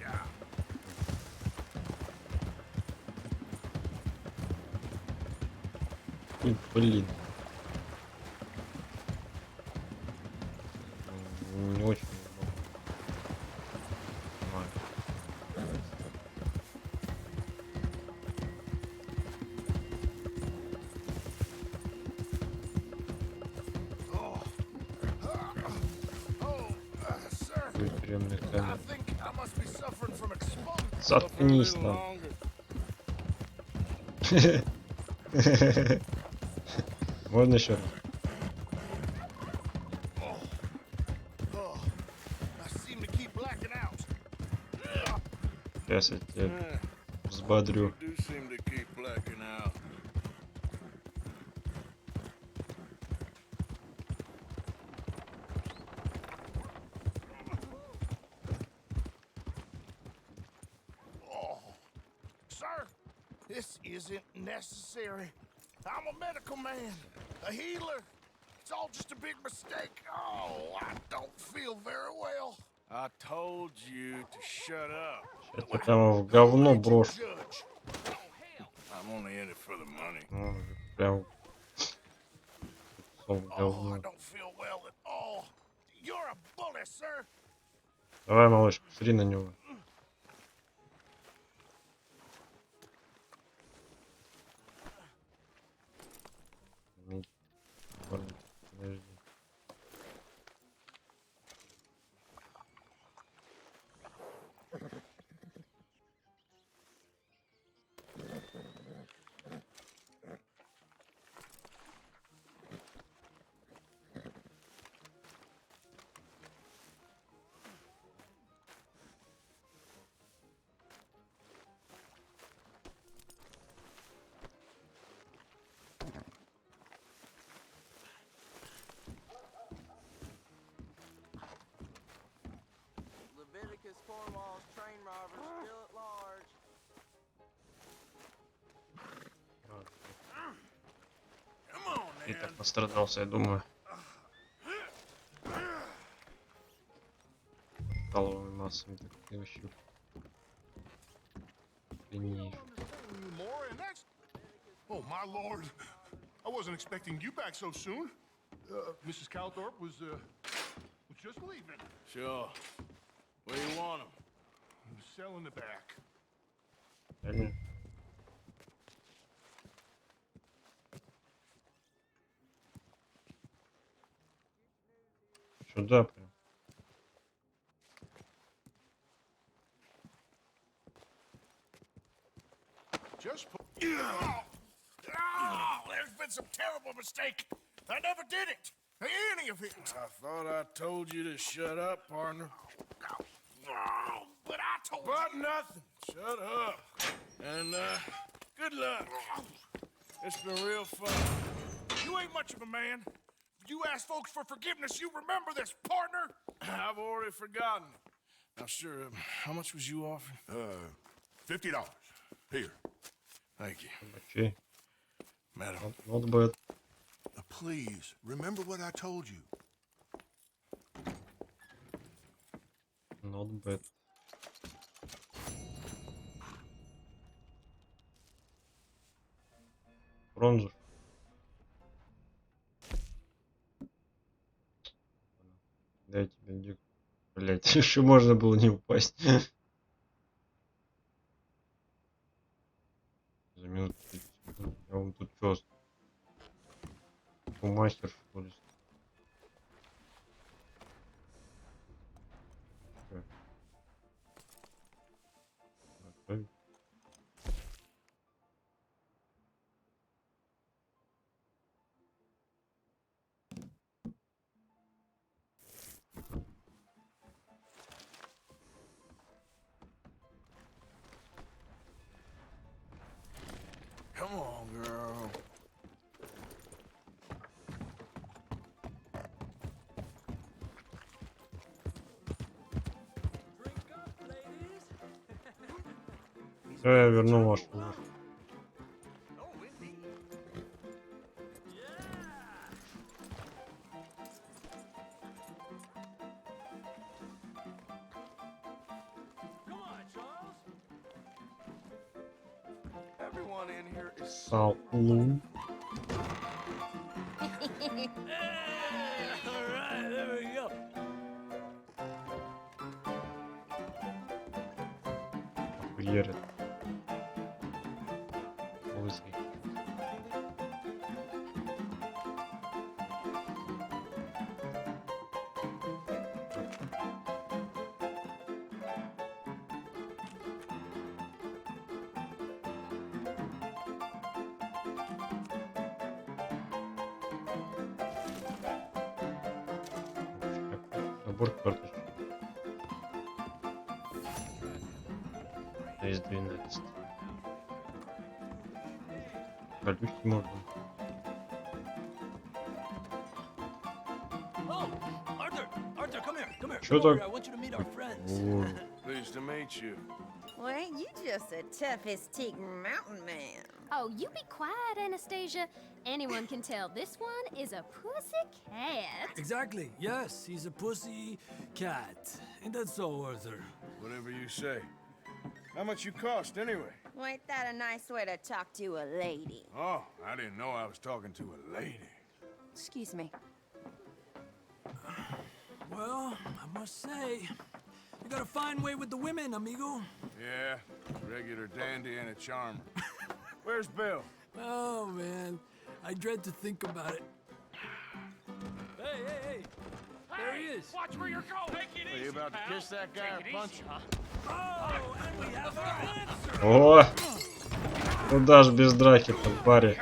Yeah. Ой, блин. Не очень удобно. Понимаю. тюремных I камер. think I must be suffering from exposure. Заткнись там. Можно еще раз? Oh, I seem to keep blacking out. Сейчас я тебя взбодрю. Do seem to keep blacking out. Oh, sir, this isn't necessary. I'm a medical man, a healer. It's all just a big mistake. Oh, I don't feel very well. I told you to shut up. Я тебя прямо в говно брошу. Judge. I'm only in it for the money. Ну, прям лицом в Oh, I говно. don't feel well at all. You're a bully, sir. Давай, малыш, посмотри на него. Подожди. Leviticus Cornwall's train robbers still at large. И так пострадался, я думаю. Столовыми массами, так ты вообще охренеешь. Oh, my lord. I wasn't expecting you back so soon. Mrs. Calthorpe was just leaving. Sure. Where you want him? Cell in the back. Реально? Сюда прям. Just put... Oh, there's been some terrible mistake. I never did it. Any of it. I thought I told you to shut up, partner. Oh, but I told But you. nothing. Shut up. And, good luck. It's been real fun. You ain't much of a man. You ask folks for forgiveness, you remember this, partner? I've already forgotten. Now, sure, how much was you offering? $50. Here. Thank you. Okay. Madam. Not bad. Please, remember what I told you. Not bad. Бронзу. Дай тебе дик. Блять, еще можно было не упасть. За минуту 30 секунд. Я вам тут что? Мастер, что ли? Готовить. Come on, girl. Все, я верну вашу ложь. Everyone in here is Салуне. Alright, there we go. Хуярит. Лысый. Набор карточек. Есть 12. Колюхи можно. Oh, Arthur, come here. Чё Come over так? here. I want you to meet our friends. О, Pleased to meet you. Well, ain't you just a toughest teak mountain man? Oh, you be quiet, Anastasia. Anyone can tell this one is a pussy cat. Exactly. Yes, he's a pussy cat. Ain't that so, Arthur? Whatever you say. How much you cost, anyway? Well, ain't that a nice way to talk to a lady? Oh, I didn't know I was talking to a lady. Excuse me. Well, I must say, you got a fine way with the women, amigo. Yeah, regular dandy and a charmer. Where's Bill? Oh, man. I dread to think about it. Hey! There he is. Watch where you're going. Take it Are you about to kiss that guy or punch him? Oh, and we have our answer. О! Куда ж без драки-то, парень?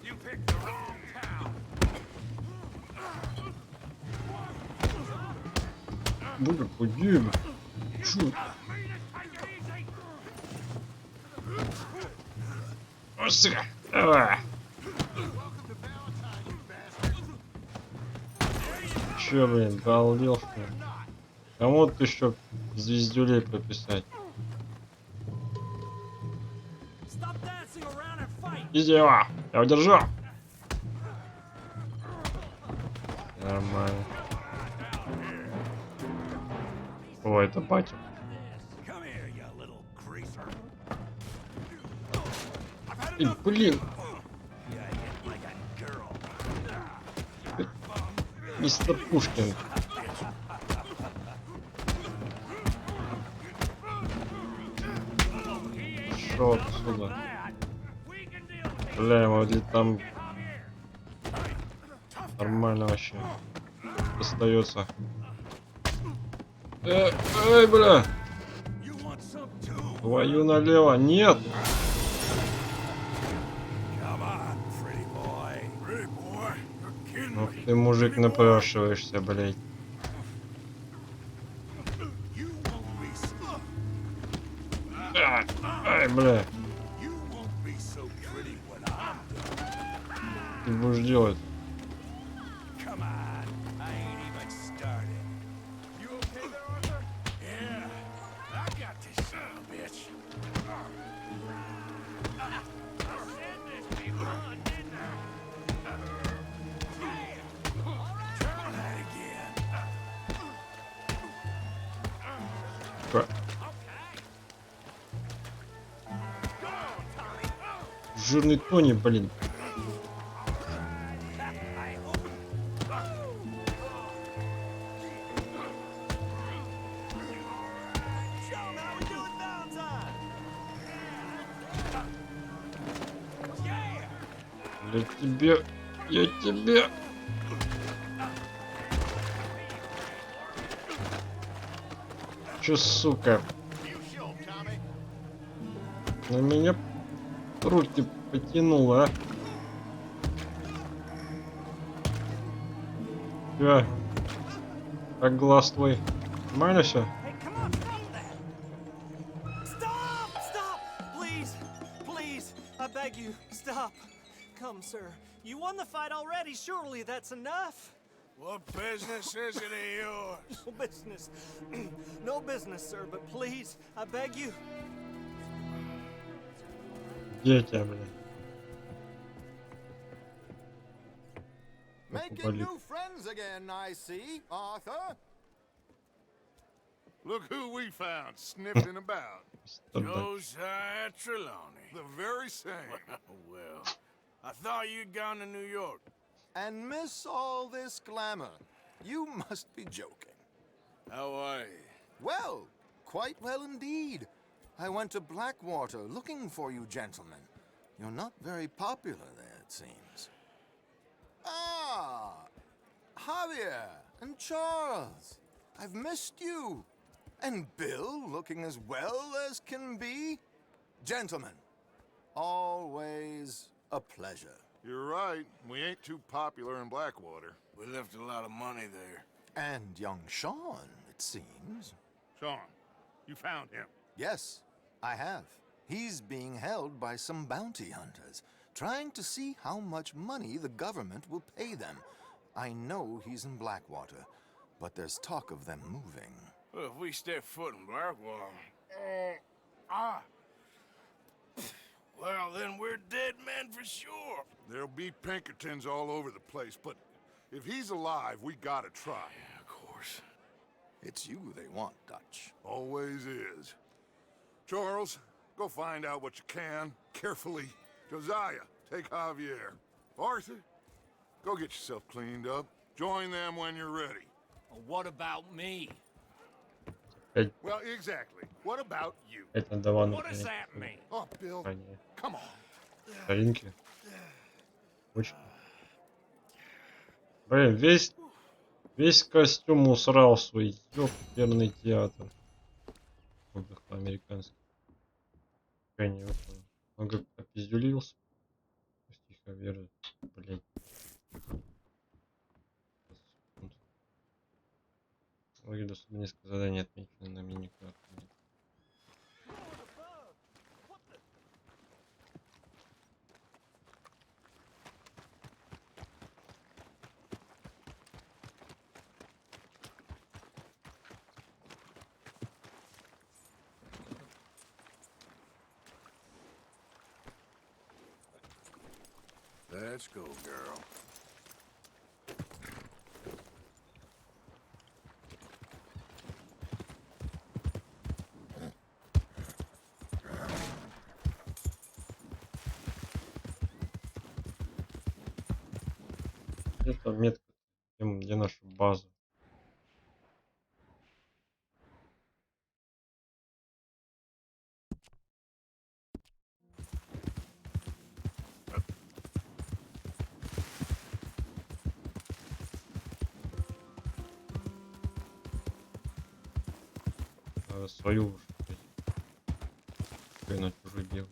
You picked the wrong town. Бля, погиб. Чё? О, сука! Давай! Чё, блин, балдел, что ли? Кому тут еще звездюлей прописать? Иди его! Я удержу! Нормально. О, это батя. Эй, блин! Мистер Пушкин. Шо отсюда? Бля, ему ли там нормально вообще остается. Эй, бля! Твою налево, нет! Ух ты, мужик, напрашиваешься, блядь. Ай, бля. Ты будешь делать? Жирный Тони, блин. Я тебе. Чё, сука? На меня руки потянуло, а? Чё? Как глаз твой? Нормально всё? I beg you, stop. Come, sir. You won the fight already. Surely that's enough. What business is it of yours? No business. No business, sir, but please, I beg you. Где тебя, блин? Making new friends again, I see, Arthur. Look who we found sniffing about. Josiah Trelawney. The very same. Well, I thought you'd gone to New York. And miss all this glamour. You must be joking. How are you? Well, quite well indeed. I went to Blackwater looking for you gentlemen. You're not very popular there, it seems. Ah, Javier and Charles. I've missed you. And Bill looking as well as can be. Gentlemen, Always a pleasure. You're right. We ain't too popular in Blackwater. We left a lot of money there. And young Sean, it seems. Sean, you found him. Yes, I have. He's being held by some bounty hunters, trying to see how much money the government will pay them. I know he's in Blackwater, but there's talk of them moving. Well, if we step foot in Blackwater... Well, then we're dead men for sure. There'll be Pinkertons all over the place, but if he's alive, we gotta try. Yeah, of course. It's you they want, Dutch. Always is. Charles, go find out what you can, carefully. Josiah, take Javier. Arthur, go get yourself cleaned up. Join them when you're ready. Well, what about me? Well, exactly. What about you? Это давно. What does that mean? Oh, Bill, come on. Старинки. Очень. Блин, весь костюм усрал свой ёперный театр. Отдых по-американски. Не выполнил. Он как опиздюлился. Тихо верно. Блин. Логин особо несколько заданий отмечено на мини-карте. Let's go, girl. Это метка, где наша база. Надо свою уж. Я на чужой бегаю.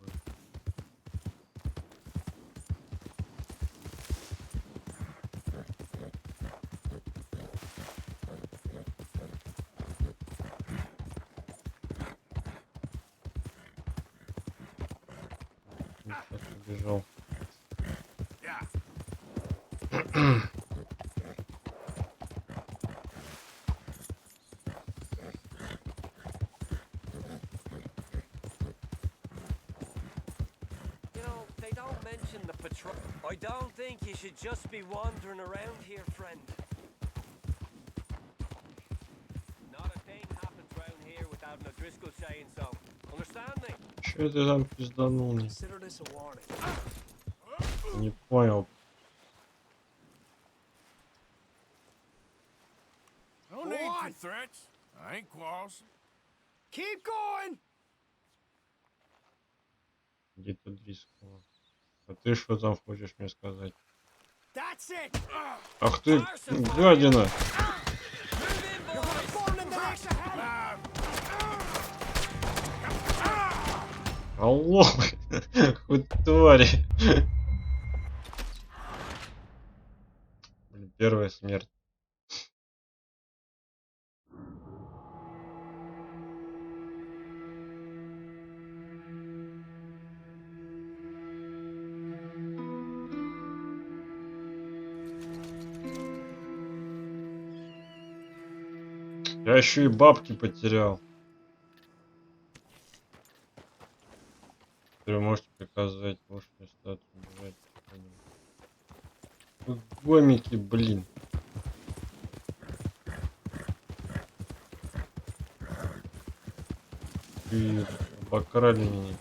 Побежал. They don't mention the patrol. I don't think you should just be wandering around here, friend. Not a thing happens round here without an O'Driscoll saying so. Understand me? Че ты там пизданул мне? Consider this a warning. Не понял. No need for threats. I ain't quarrelsome. Keep going! Где тут рисково? А ты что там хочешь мне сказать? That's it! Ах ты, гадина! Алло! Хоть твари! Блин, первая смерть. Я еще и бабки потерял. Вы можете приказать лучшую статую бежать. Гомики, блин. И обокрали меня.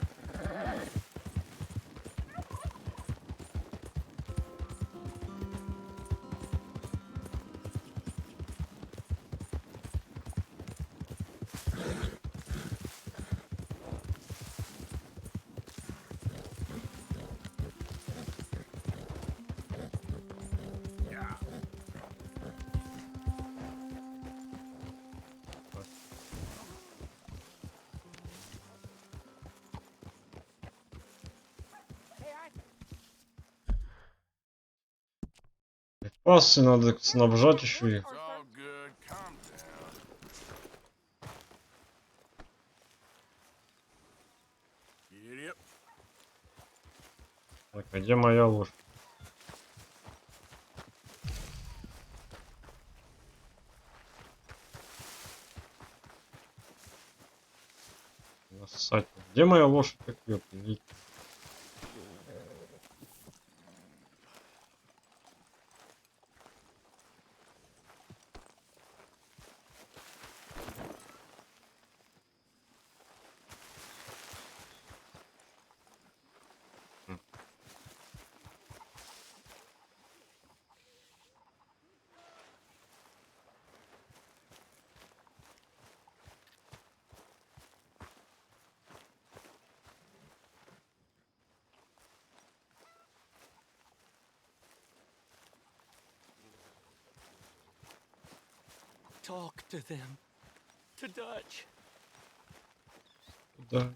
Пасы надо снабжать еще их. It's all good. Calm down. Get up. Так, а где моя лошадь? Нассать. Где моя лошадь? Как ее привить? Talk to them. To Dutch. Да.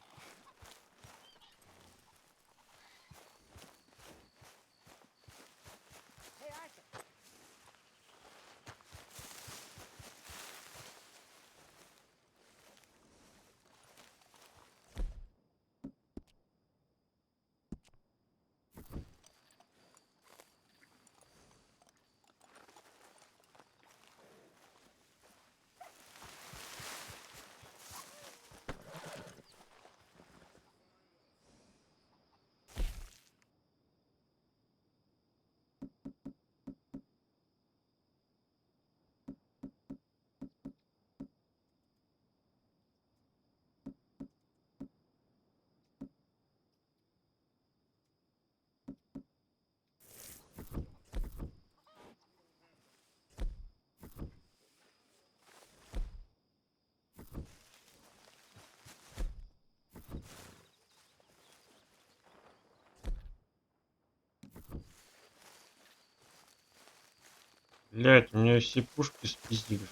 Блять, у меня все пушки спиздили.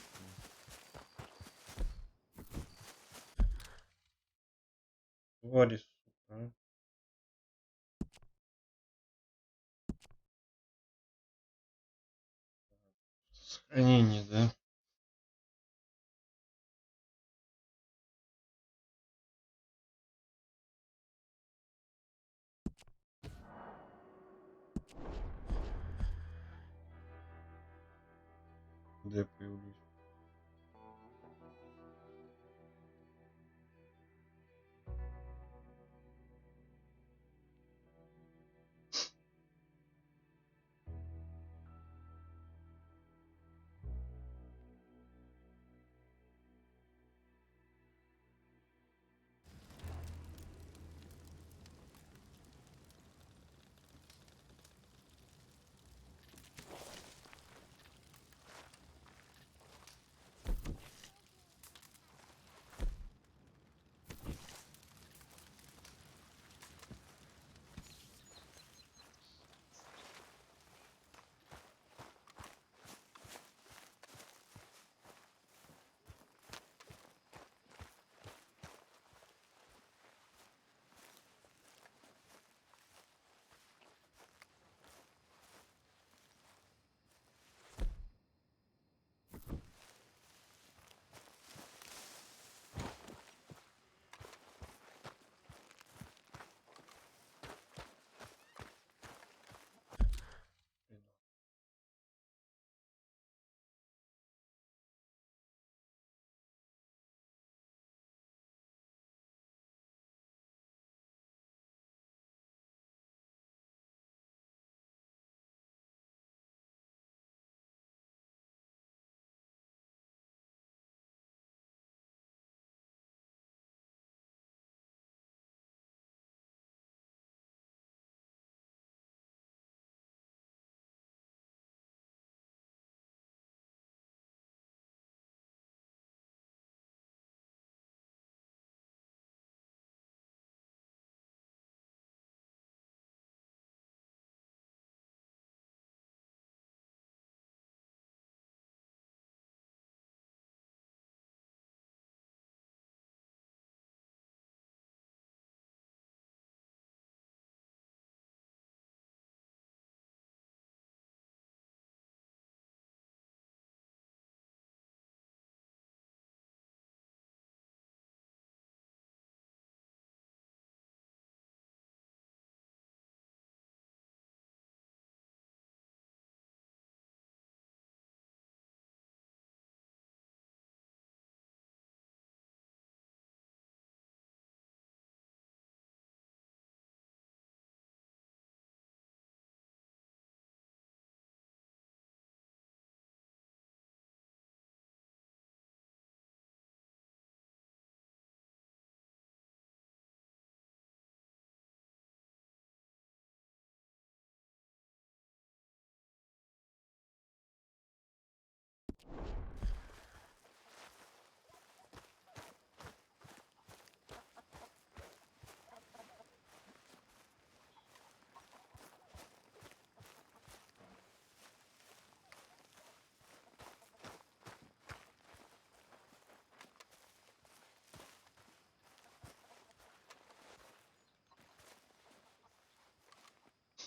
Твари, сука. А. Сохранение, да? Где я появлюсь?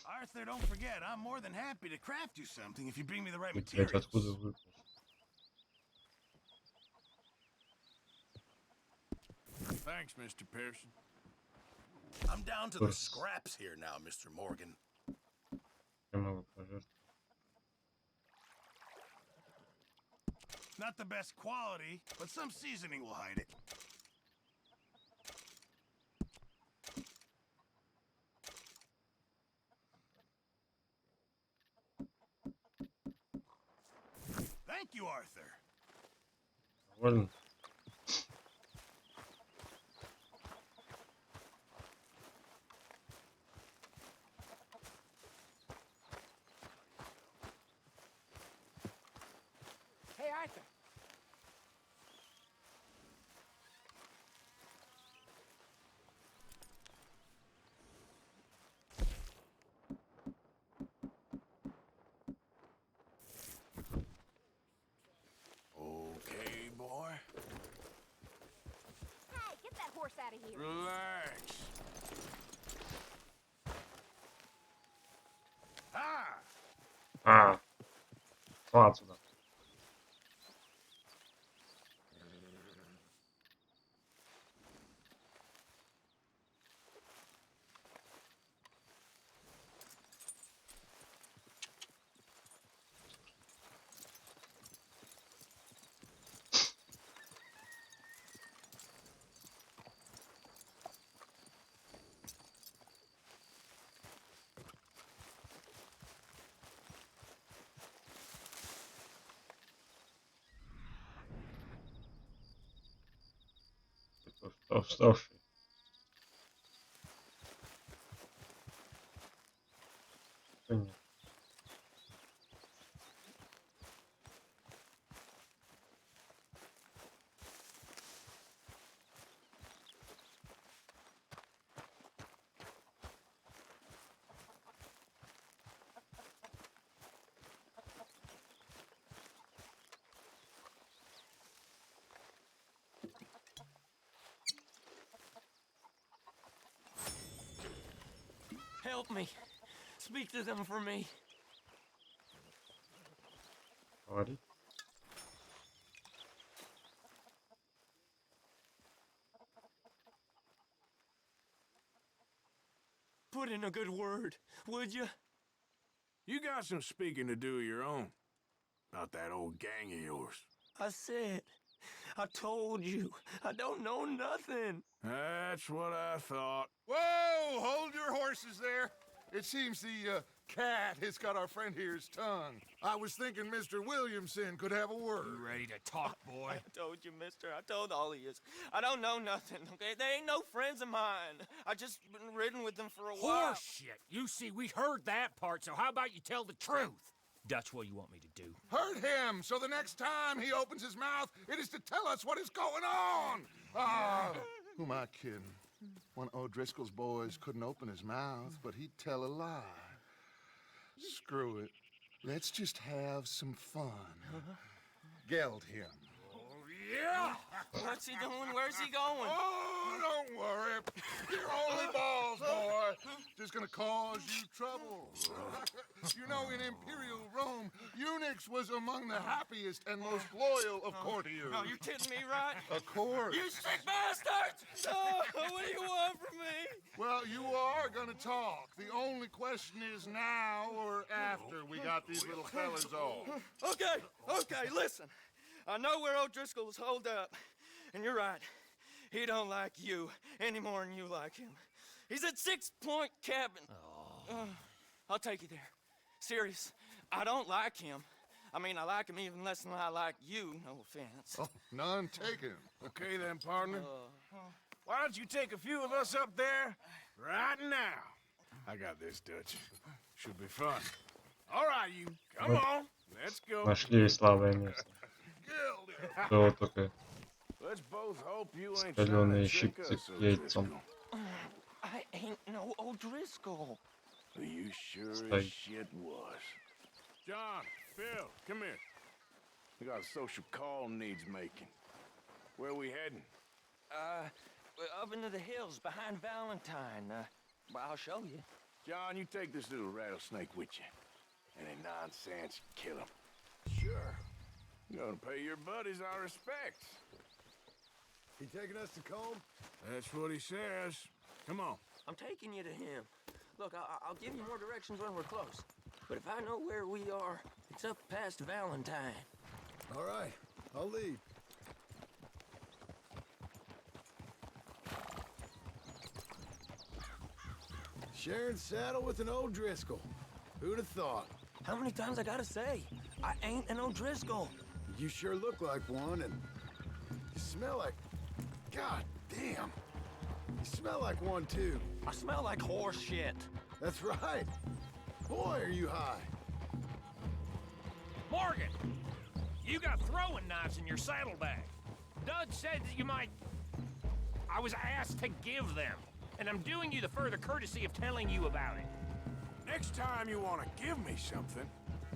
Arthur, don't forget, I'm more than happy to craft you something if you bring me the right Блять, materials. откуда выпал? Thanks, Mr. Pearson. I'm down to the scraps here now, Mr. Morgan. Я могу пожертвовать. Not the best quality, but some seasoning will hide it. Thank you, Arthur. Довольно? Hey, Arthur. Okay, boy. Hey, get that horse out of here. Relax. Ah! А, шла отсюда. Уставший. Понятно. Help me. Speak to them for me. Говори. Put in a good word, would you? You got some speaking to do of your own. About that old gang of yours. I said, I told you, I don't know nothing. That's what I thought. Whoa! Hold your horses there. It seems the cat has got our friend here's tongue. I was thinking Mr. Williamson could have a word. You ready to talk, boy? I told you, mister. I told all of you. I don't know nothing, okay? They ain't no friends of mine. I just been ridden with them for a while. Horseshit. You see, we heard that part, so how about you tell the truth? Dutch, what do you want me to do? Hurt him, so the next time he opens his mouth, it is to tell us what is going on. Ah, who am I kidding? One of O'Driscoll's boys couldn't open his mouth, but he'd tell a lie. Screw it. Let's just have some fun. Geld him. Yeah! What's he doing? Where's he going? Oh, don't worry. You're only balls, boy. Just gonna cause you trouble. You know, in Imperial Rome, eunuchs was among the happiest and most loyal of courtiers. No, you're kidding me, right? Of course. You sick bastards! Oh, what do you want from me? Well, you are gonna talk. The only question is now or after we got these little fellas off. Okay, listen. I know where O'Driscoll's holed up, and you're right. He don't like you any more than you like him. He's at 6 Point Cabin. I'll take you there. Serious, I don't like him. I mean, I like him even less than I like you, no offense. Oh, none taken. Okay then, partner. Why don't you take a few of us up there right now? I got this, Dutch. Should be fun. All right, you. Come on. Let's go. Нашли слабое место. То только Let's both hope you ain't каленые trying to щипцы trick к us, яйцам. I ain't no O'Driscoll. You sure Стой. as shit was. John, Phil, come here. We got a social call needs making. Where we heading? Up into the hills behind Valentine. Well, I'll show you. John, you take this little rattlesnake with you. Any nonsense, kill him. Sure. You're gonna pay your buddies our respects. He taking us to Combe? That's what he says. Come on. I'm taking you to him. Look, I'll give you more directions when we're close. But if I know where we are, it's up past Valentine. All right, I'll lead. Sharing saddle with an O'Driscoll. Who'd have thought? How many times I gotta say? I ain't an O'Driscoll. You sure look like one, and you smell like... God damn. You smell like one, too. I smell like horse shit. That's right. Boy, are you high. Morgan! You got throwing knives in your saddlebag. Dud said that you might... I was asked to give them, and I'm doing you the further courtesy of telling you about it. Next time you want to give me something,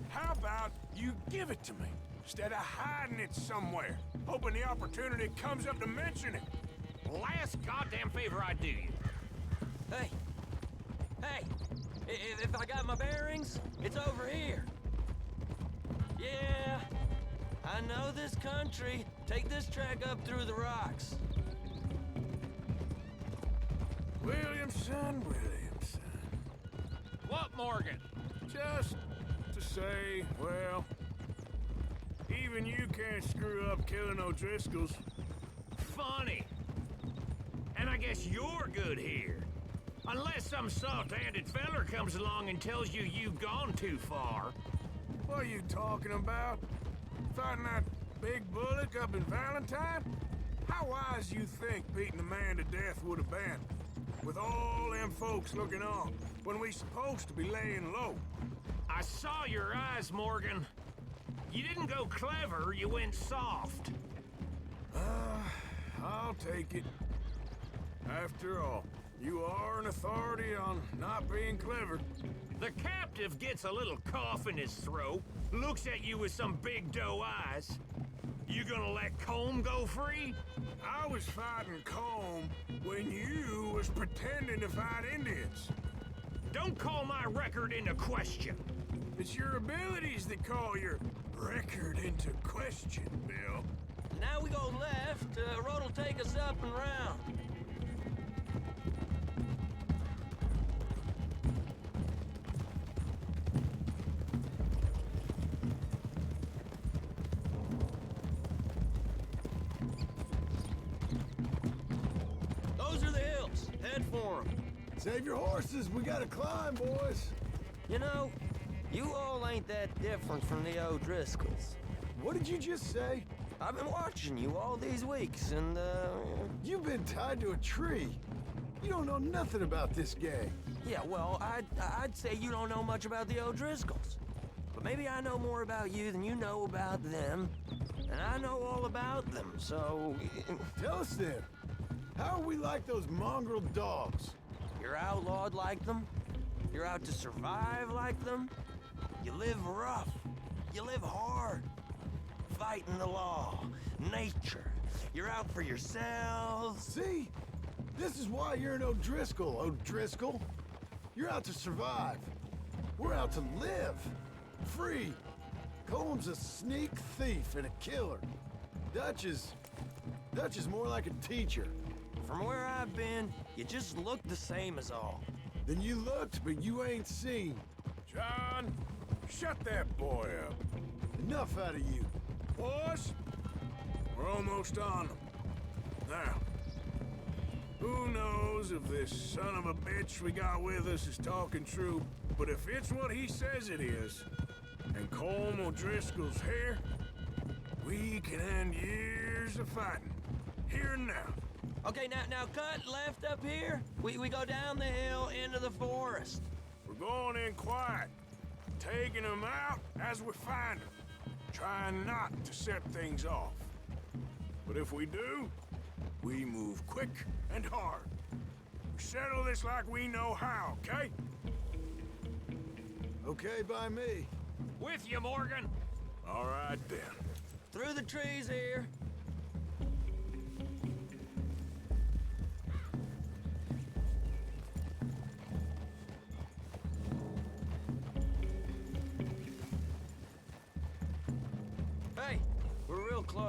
how about you give it to me, instead of hiding it somewhere, hoping the opportunity comes up to mention it? Last goddamn favor I do you. Hey! Hey! If I got my bearings, it's over here. Yeah, I know this country. Take this track up through the rocks. Williamson. What, Morgan? Just to say, well, even you can't screw up killing O'Driscolls. Funny. And I guess you're good here. Unless some soft-handed feller comes along and tells you you've gone too far. What are you talking about? Fighting that big bullock up in Valentine? How wise you think beating a man to death would have been? With all them folks looking on, when we supposed to be laying low. I saw your eyes, Morgan. You didn't go clever, you went soft. I'll take it. After all, you are an authority on not being clever. The captive gets a little cough in his throat, looks at you with some big doe eyes. You gonna let Combe go free? I was fighting Combe when you was pretending to fight Indians. Don't call my record into question. It's your abilities that call your record into question, Bill. Now we go left. Road'll take us up and round. Those are the hills. Head for them. Save your horses. We gotta climb, boys. You know, you all ain't that different from the O'Driscolls. What did you just say? I've been watching you all these weeks, and, You've been tied to a tree. You don't know nothing about this gang. Yeah, well, I'd say you don't know much about the O'Driscolls. But maybe I know more about you than you know about them. And I know all about them, so... Tell us then. How are we like those mongrel dogs? You're outlawed like them. You're out to survive like them. You live rough. You live hard. Fighting the law. Nature. You're out for yourselves. See? This is why you're an O'Driscoll, O'Driscoll. You're out to survive. We're out to live. Free. Comb's a sneak thief and a killer. Dutch is more like a teacher. From where I've been, you just look the same as all. Then you looked, but you ain't seen. John, shut that boy up. Enough out of you. Boys, we're almost on them. Now, who knows if this son of a bitch we got with us is talking true, but if it's what he says it is, and Colm O'Driscoll's here, we can end years of fighting, here and now. Okay, now cut left up here. We go down the hill into the forest. We're going in quiet, taking them out as we find them, trying not to set things off. But if we do, we move quick and hard. We settle this like we know how, okay? Okay by me. With you, Morgan. All right, then. Through the trees here.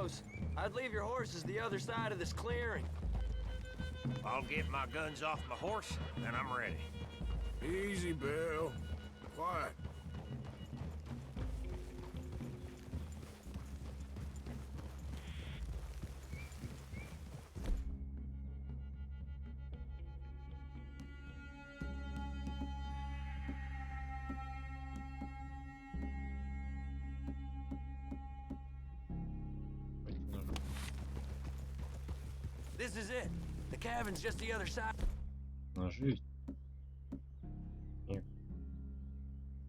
suppose. I'd leave your horses the other side of this clearing. I'll get my guns off my horse, and I'm ready. Easy, Bill. Quiet. This is it. The cabin's just the other side. На жизнь. Нет.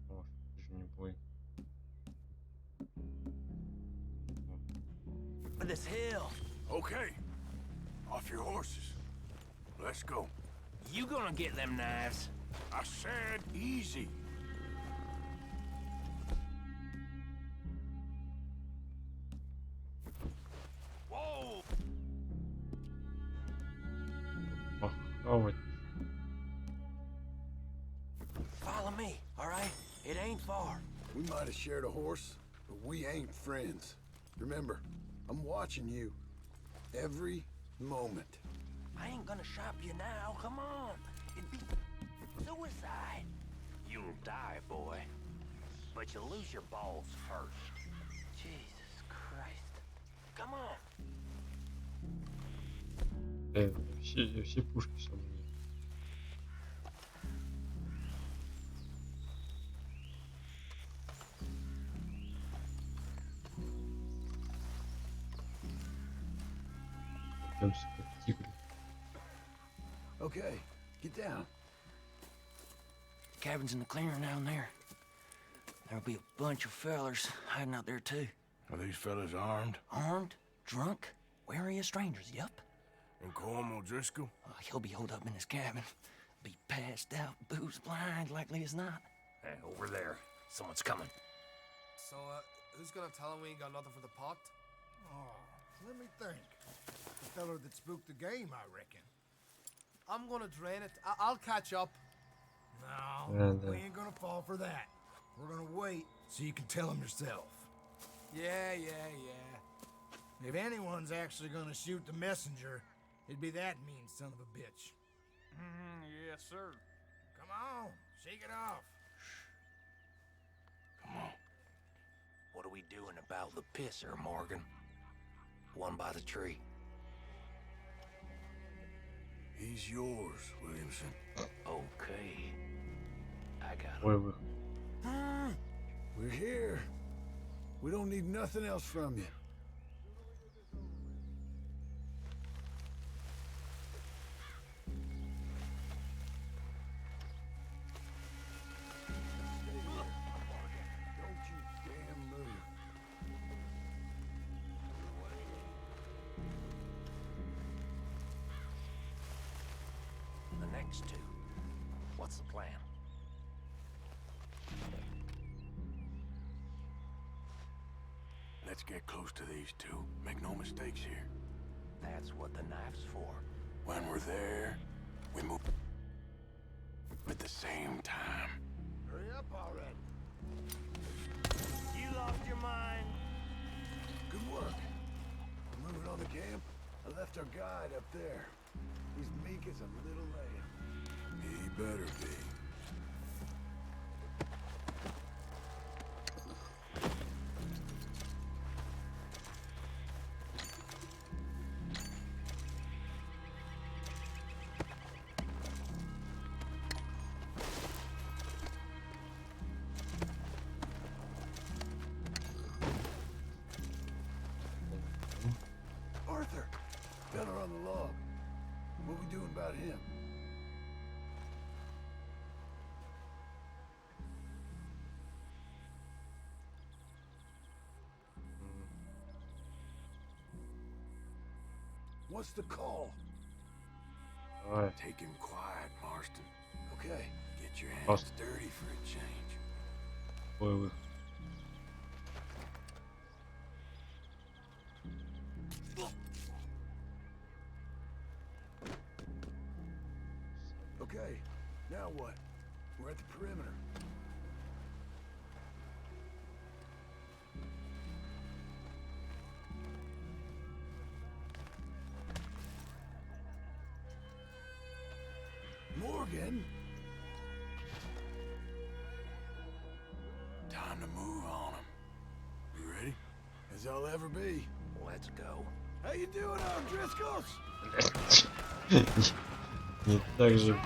О, ты же не бой. This hill. Okay. Off your horses. Let's go. You gonna get them knives? I said easy. Whoa! Похавать. Follow me, all right? It ain't far. We might have shared a horse, but we ain't friends. Remember, I'm watching you. Every moment. I ain't gonna shop you now. Come on. It'd be suicide. You'll die, boy. But you'll lose your balls first. Jesus Christ. Come on. Все пушки со мной. Придёмся как тигры. Okay, get down. Cabin's in the clearing down there. There'll be a bunch of fellers hiding out there, too. Are these fellas armed? Armed, drunk, wary of strangers, yup. And Corm O'Driscoll? He'll be holed up in his cabin. Be passed out, booze blind, likely as not. Hey, over there. Someone's coming. So, who's gonna tell him we ain't got nothing for the pot? Oh, let me think. The fellow that spooked the game, I reckon. I'm gonna drain it. I'll catch up. No, we ain't gonna fall for that. We're gonna wait so you can tell him yourself. Yeah. If anyone's actually gonna shoot the messenger, it'd be that mean son of a bitch. Yes, sir. Come on, shake it off. Come on. What are we doing about the pisser, Morgan? One by the tree. He's yours, Williamson. Okay. I got Ой, him. вы. We're here. We don't need nothing else from you. Don't you damn move. The next two. What's the plan? Let's get close to these two. Make no mistakes here. That's what the knife's for. When we're there, we move at the same time. Hurry up already. You lost your mind. Good work. We're moving on the camp. I left our guide up there. He's meek as a little lamb. He better be. Arthur, fella on the log. What we doing about him? What's the call? Давай. Take him quiet, Marston. Okay, get your hands Просто. dirty for a change. Ой, вы. Okay, now what? We're at the perimeter. again. Time to move on them. You ready? As I'll ever be. Let's go. How you doing, O'Driscolls? Не так же.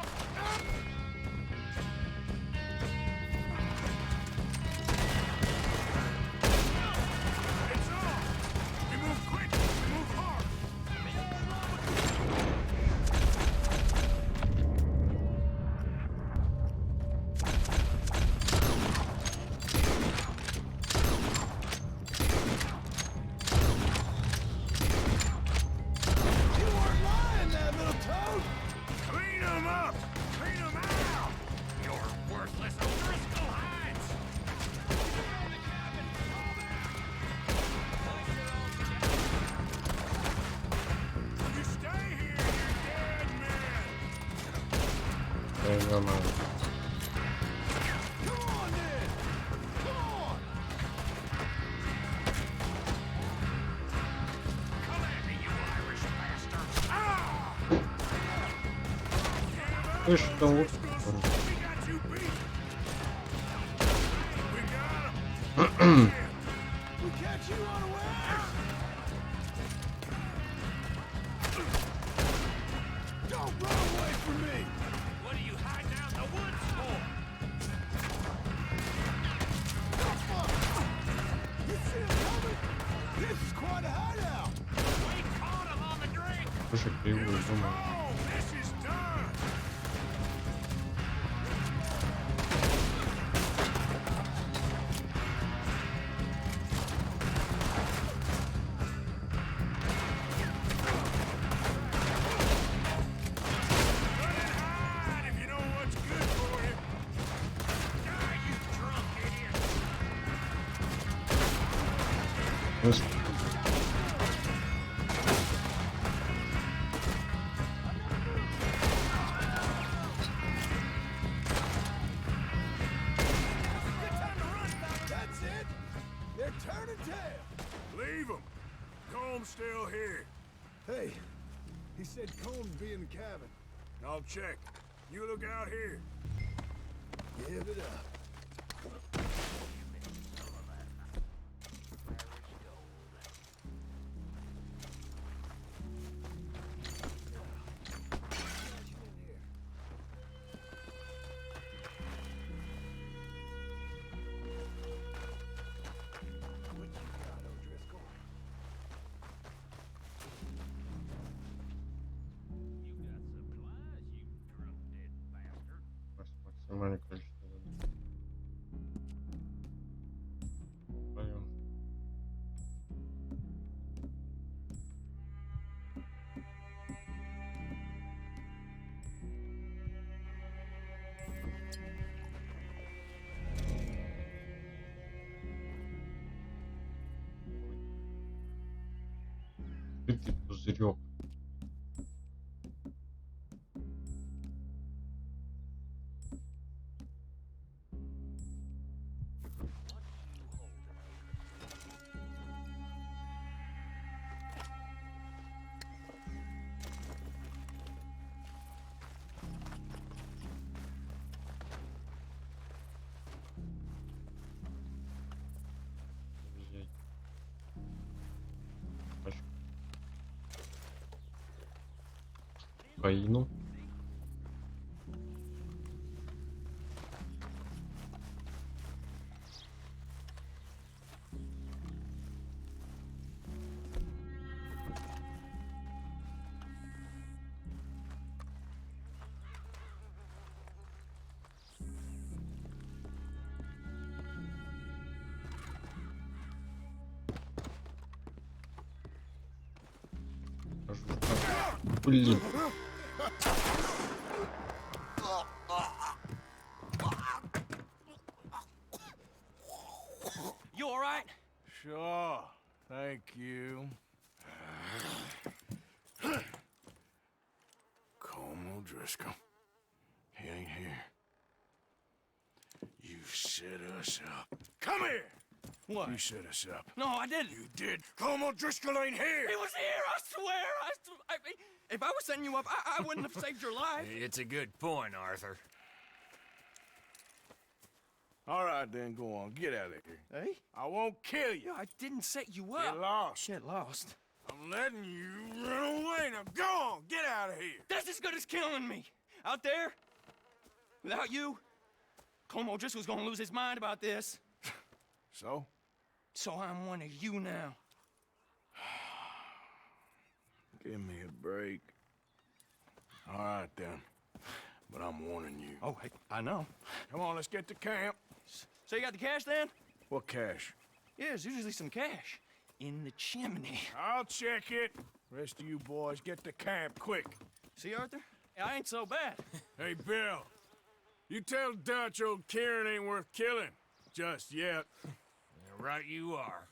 Нормально. Ты что, лук? Слушай, кривую, думаю. Leave him. Comb's still here. Hey, he said Comb's be in the cabin. I'll check. You look out here. Give it up. Максимальное количество заданий. Пойдем. Открытый пузырек. Взять. Пачку. Каину. Блин. You all right? Sure. Thank you. Colm O'Driscoll. He ain't here. You set us up. Come here! What? You set us up. No, I didn't. You did. Colm O'Driscoll ain't here. He was here, I swear. If I was setting you up, I wouldn't have saved your life. It's a good point, Arthur. All right, then, go on. Get out of here. Hey? I won't kill you. I didn't set you up. Get lost. Get lost. I'm letting you run away. Now go on. Get out of here. That's as good as killing me. Out there, without you, Colm O'Driscoll's gonna lose his mind about this. So? So I'm one of you now. Give me a break. All right, then. But I'm warning you. Oh, hey, I know. Come on, let's get to camp. So you got the cash then? What cash? Yeah, there's usually some cash in the chimney. I'll check it. Rest of you boys, get to camp quick. See, Arthur? I ain't so bad. Hey, Bill. You tell Dutch old Kieran ain't worth killing. Just yet. Yeah, right you are.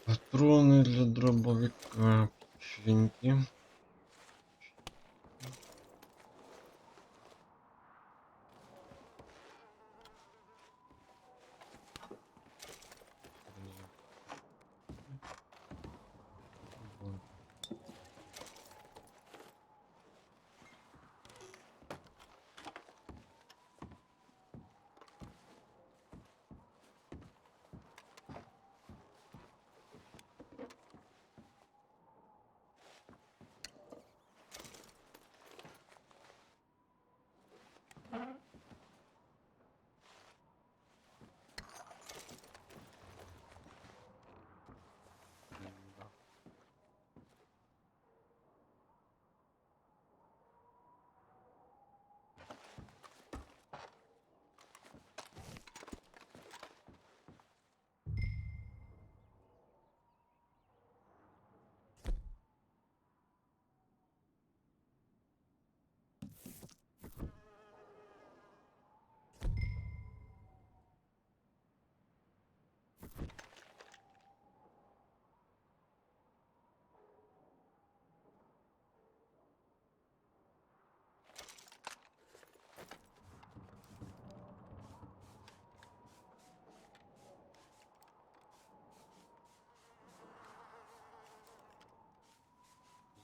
Патроны для дробовика. Печеньки.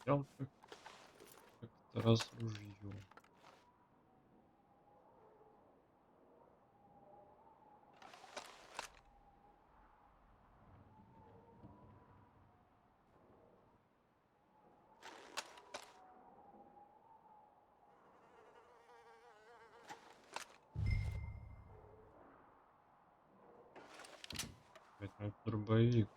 Взял как-то раз ружье. Это дробовик.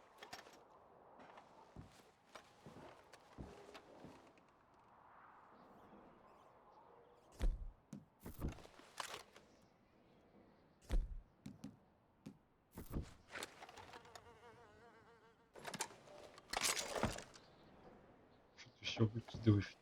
Что-то все выкидываешь.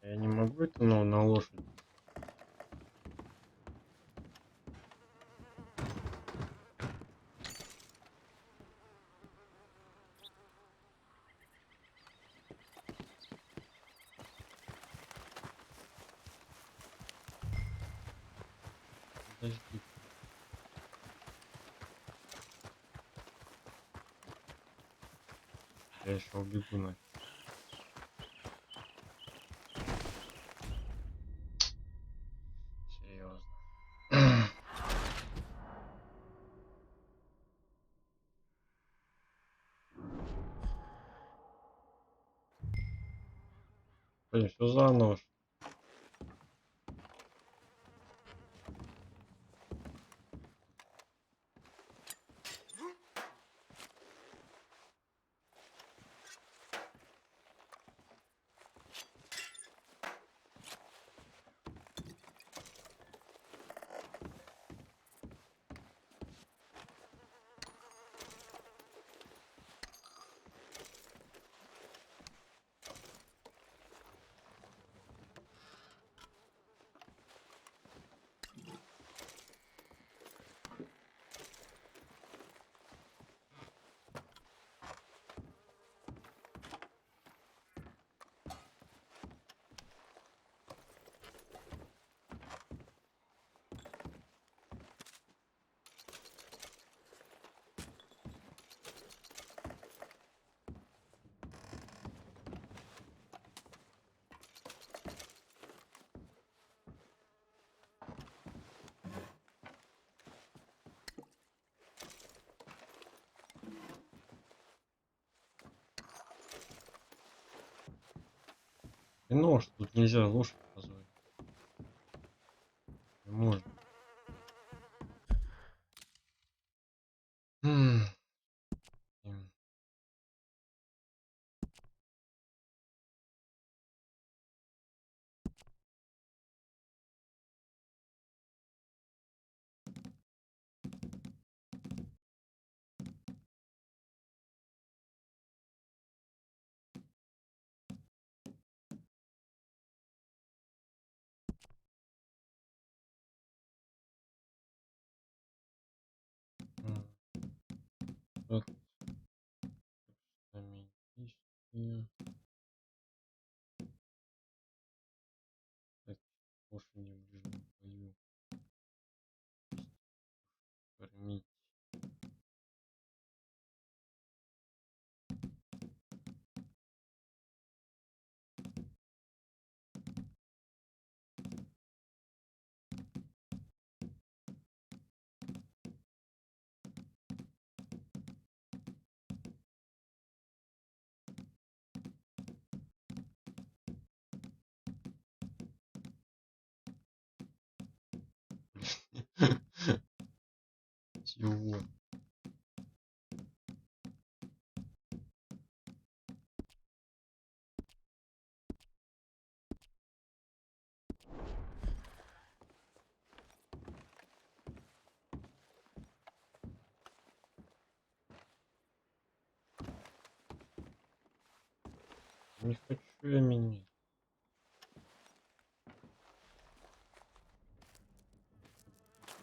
Я не могу это, но на лошадь. Подожди. Я еще убегу на. Серьезно. Блин, все заново. И нож, тут нельзя лошадь позвать. Не можно. М. Вот. Действия. Так, лошади в ближнем бою. Кормить. Чего? Не хочу я менять.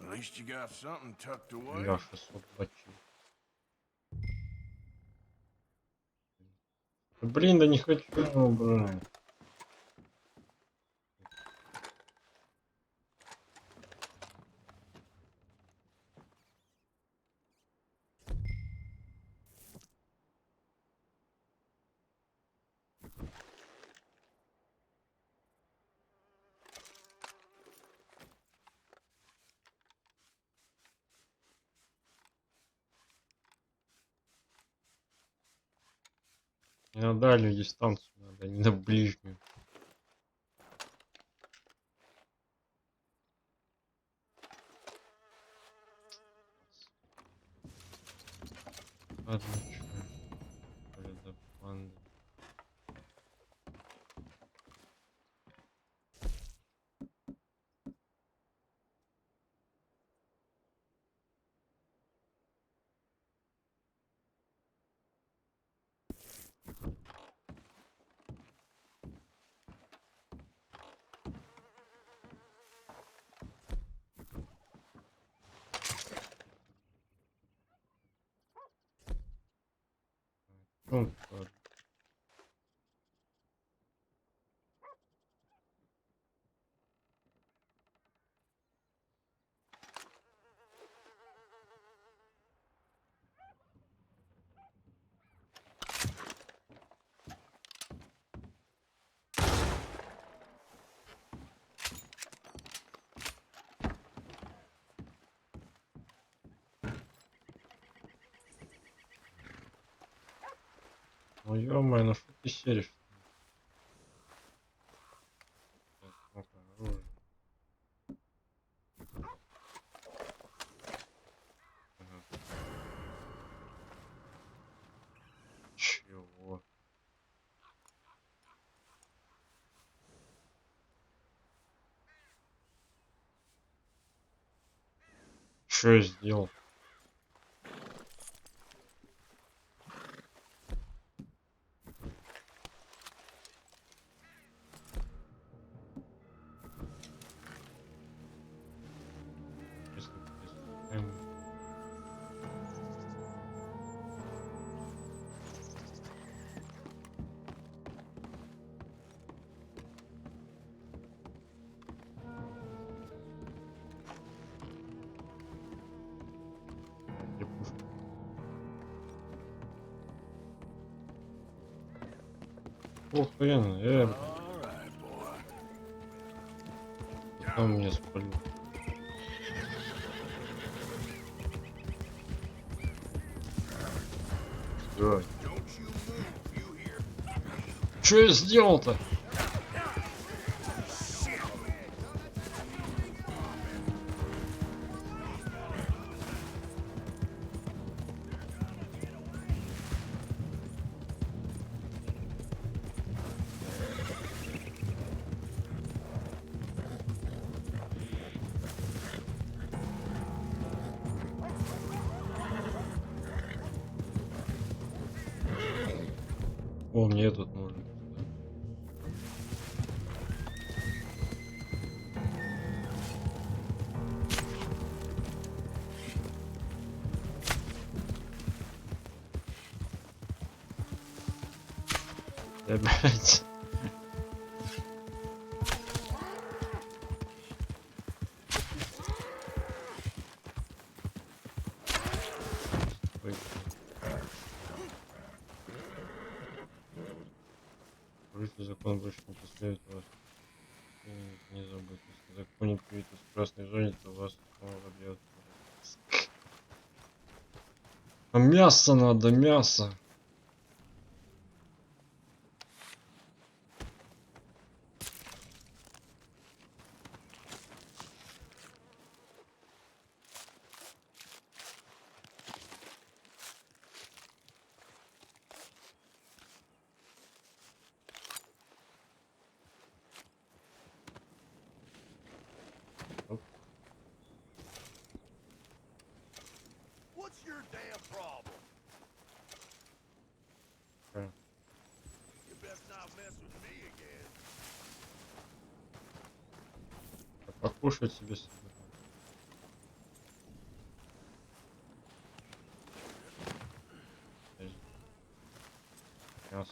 At least you got something tucked away. Я 600 бачил. Да блин, да не хочу его брать. Не на дальнюю дистанцию надо, не на ближнюю. Ладно, чё. До панды. Ну, ладно. Ну ё-моё, ну что ты серишь? Так, ну-ка, оружие. Ага. Чего? Что я сделал? Если где пушка? Охрен, там меня спалил. Да. Что я сделал-то? О, мне тут нужен. Блять. Порушите закон, больше не последует вас. Не забудь, если закон не приведет в красной зоне, то вас снова вобьет. А мясо надо, мясо. What's your damn problem? You best not mess with me again. Покушать себе. Мясо.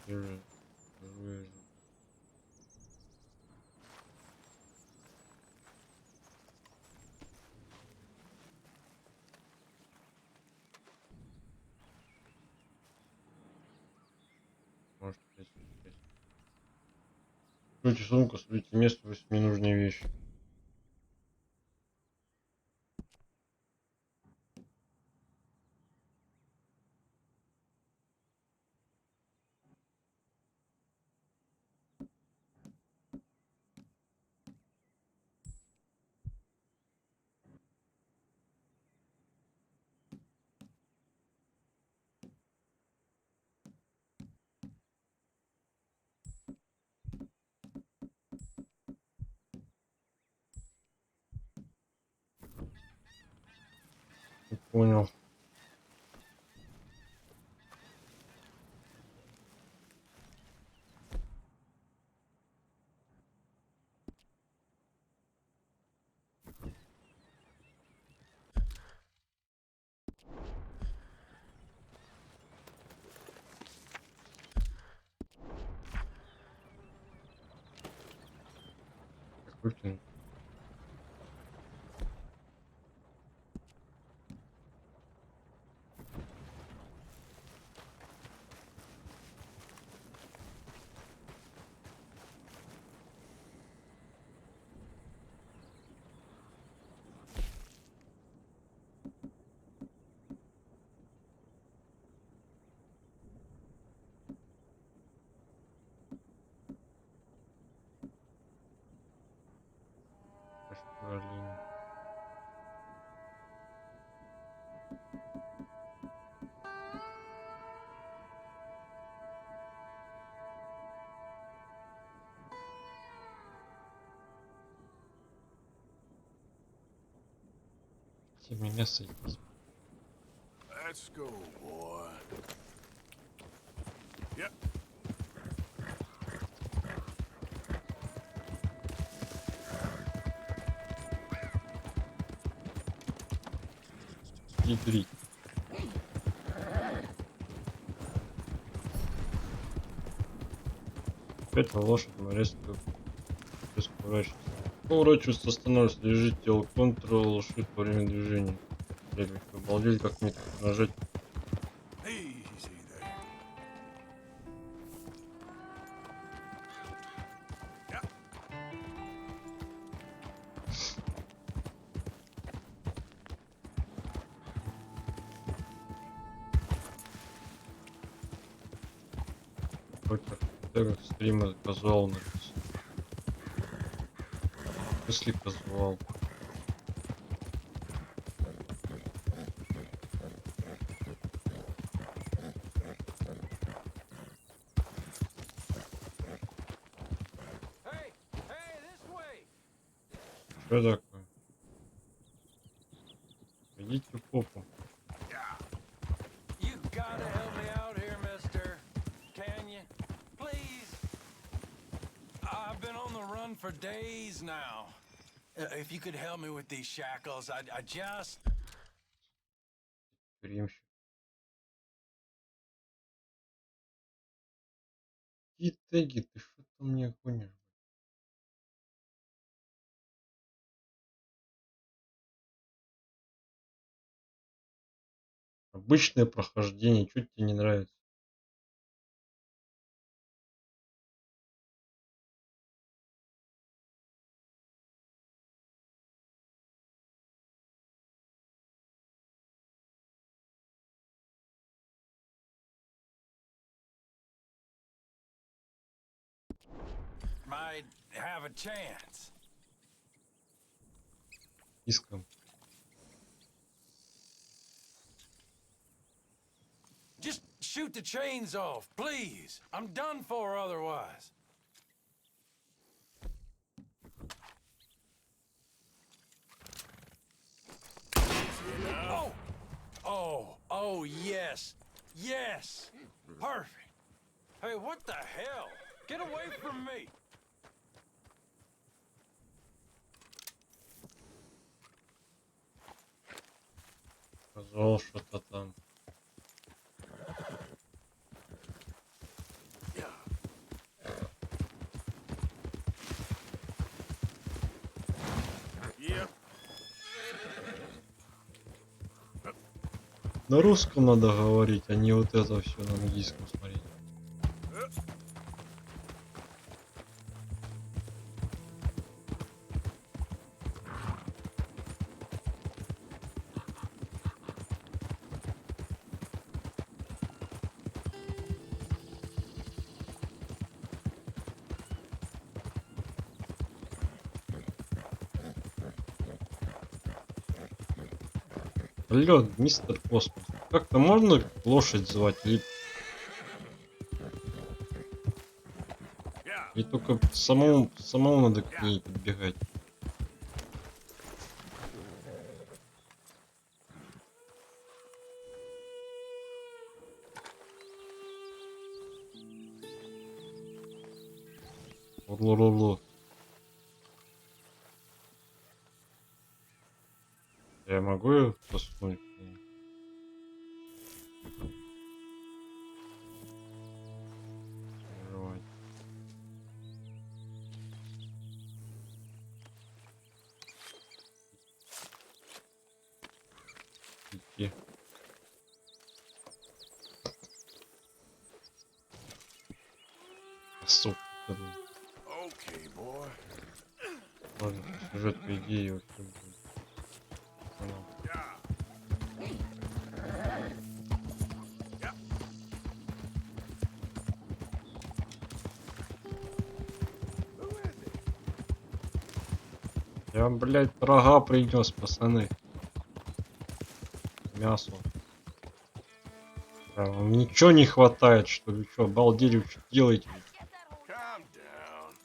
Свежее. Живое. Может, здесь. Откройте сумку, смотрите место, пусть мне нужные вещи. Не понял. Выкинуть. Каролине. Все меня сойтись. Let's go, boy. Yep. Ядрить. Опять лошадь резко поворачивается. Поворачивается, останавливается, лежит тело контура, лошадь во время движения. Блядь, вы обалдели, как мне так нажать? Easy there. Yep. Какой-то тег стрима казуал написан. Если казуал. Что такое? Идите в попу. You gotta help me out here, mister. Can you? Please? I've been on the run for days now. If you could help me with these shackles, I just... Тюремщик. И теги, ты что там мне гонишь? Обычное прохождение, чуть тебе не нравится. Might have a chance. Иском. Just shoot the chains off, please. I'm done for otherwise. Oh, yes. Yes. Perfect. Hey, what the hell? Get away from me. Казуал что-то там. Yep. На русском надо говорить, а не вот это все на английском смотреть. Алло, мистер Космос, как-то можно лошадь звать? Или только самому надо к ней подбегать? Ло-ло-ло. Я могу ее посунуть? Идти. Сука. Okay, boy. Ладно, сюжет по идее вообще будет. Понял. Я, блядь, рога принес, пацаны. Мясо. А, вам ничего не хватает, что ли? Что, обалдели, вы что делаете? Calm down.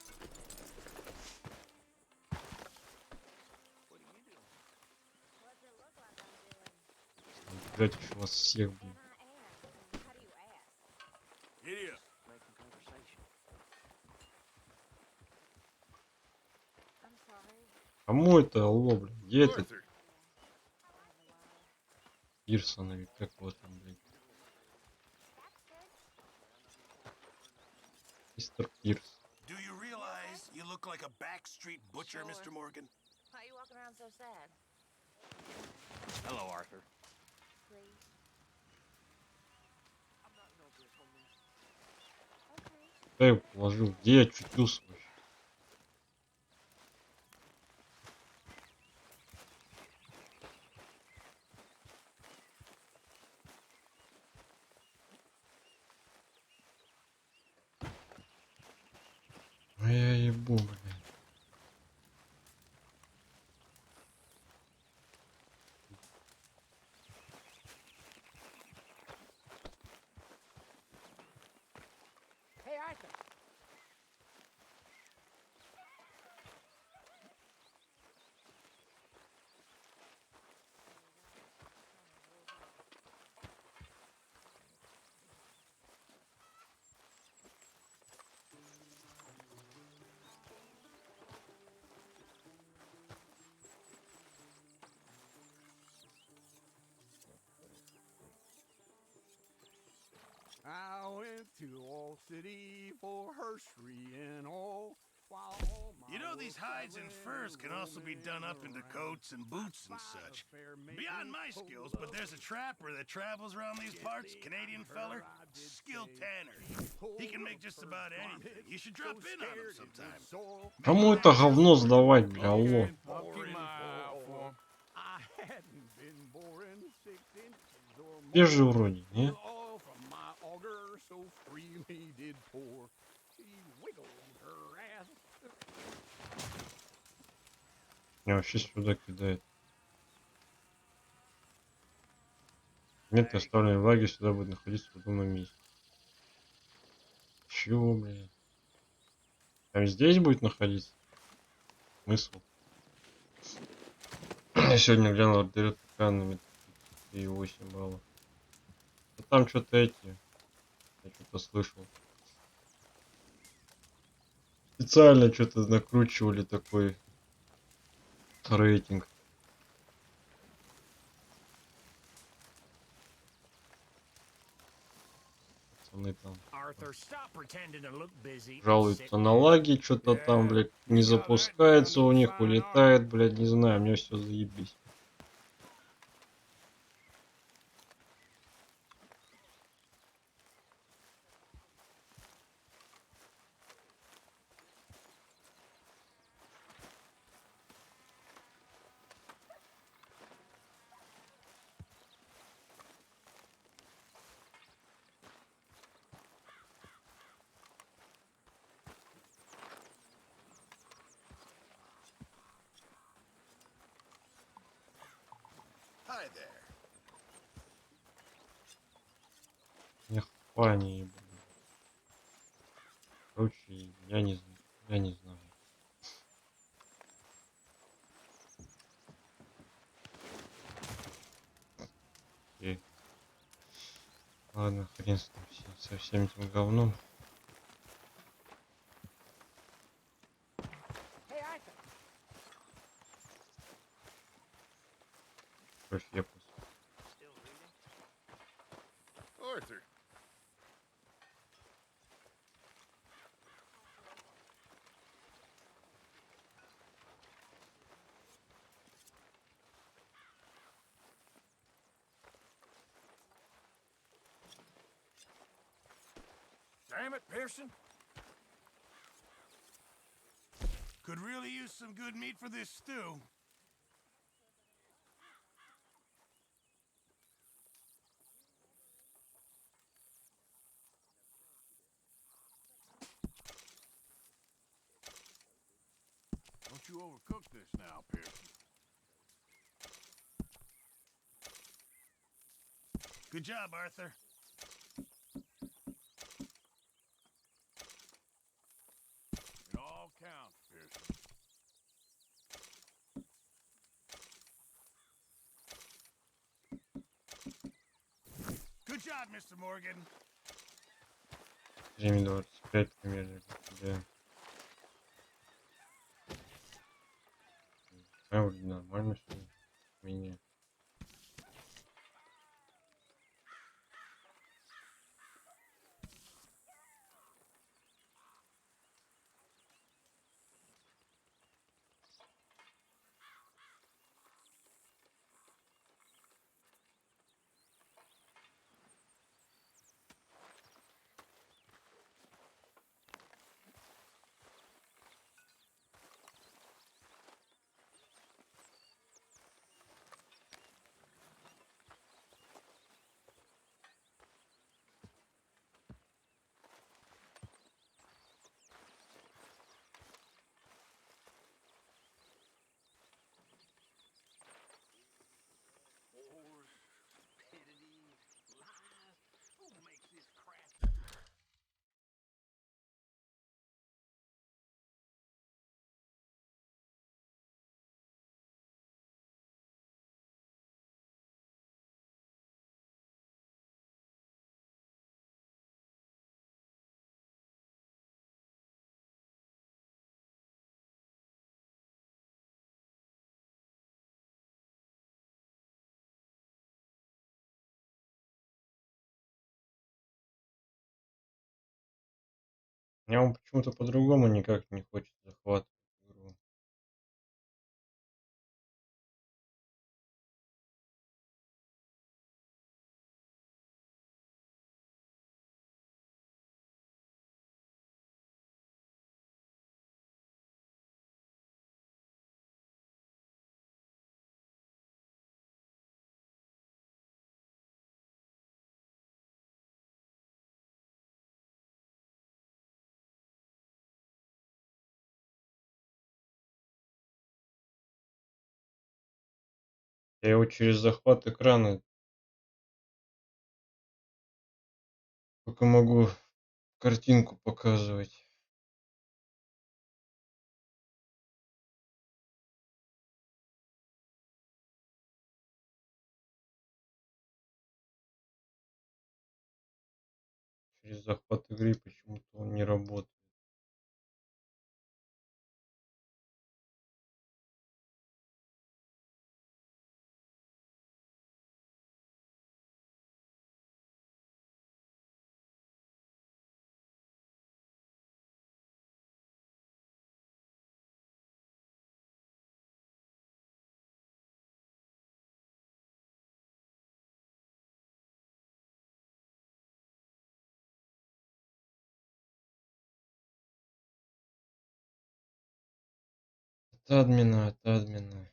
Блядь, еще вас всех, блин. Giddy up. Кому это алло, блин? Где этот Arthur, Пирсон или как его там, блин? Мистер Пирс. do you realize you look like a backstreet butcher, Mr. Morgan? Why are you walking around so sad? Hello, Arthur. Please. Я его положил. Где я очутился вообще? Ну я ебу, блин. Hey, Arthur. I went to All City for herstory and all. You know, these hides and furs can also be done up into coats and boots and such. Beyond my skills, but there's a trapper that travels around these parts, Canadian feller, skilled tanner. He can make just about anything. You should drop in on him sometime. Кому это говно сдавать, бля, алло? I hadn't been boring 6 inches or Где же уроди, не? all from my auger so freely did pour. She wiggled her ass. Меня вообще сюда кидает. Нет, оставленный лагерь сюда будет находиться в любом месте. Чего, блядь? Там здесь будет находиться? Смысл? Я сегодня глянул, дает экранами 3,8 баллов. А там что-то эти... Я что-то слышал. Специально что-то накручивали такой рейтинг. Пацаны там жалуются на лаги, что-то там, блядь, не запускается у них, улетает, блядь, не знаю, мне все заебись. Hi there. Нихуя не ебу. Короче, я не знаю. Окей. Ладно, хрен с ним, со всем этим говном. Hey, Arthur. Профепус. Arthur. Damn it, Pearson. Could really use some good meat for this stew. Don't you you overcooked this now, Pearson. Good job, Arthur. It all counts, Pearson. Good job, Mr. Morgan. Время 25 примерно для тебя. А, вроде нормально все. Меня. Мне он почему-то по-другому никак не хочет захватывать игру. Я его через захват экрана только могу картинку показывать. Через захват игры почему-то он не работает. От админа.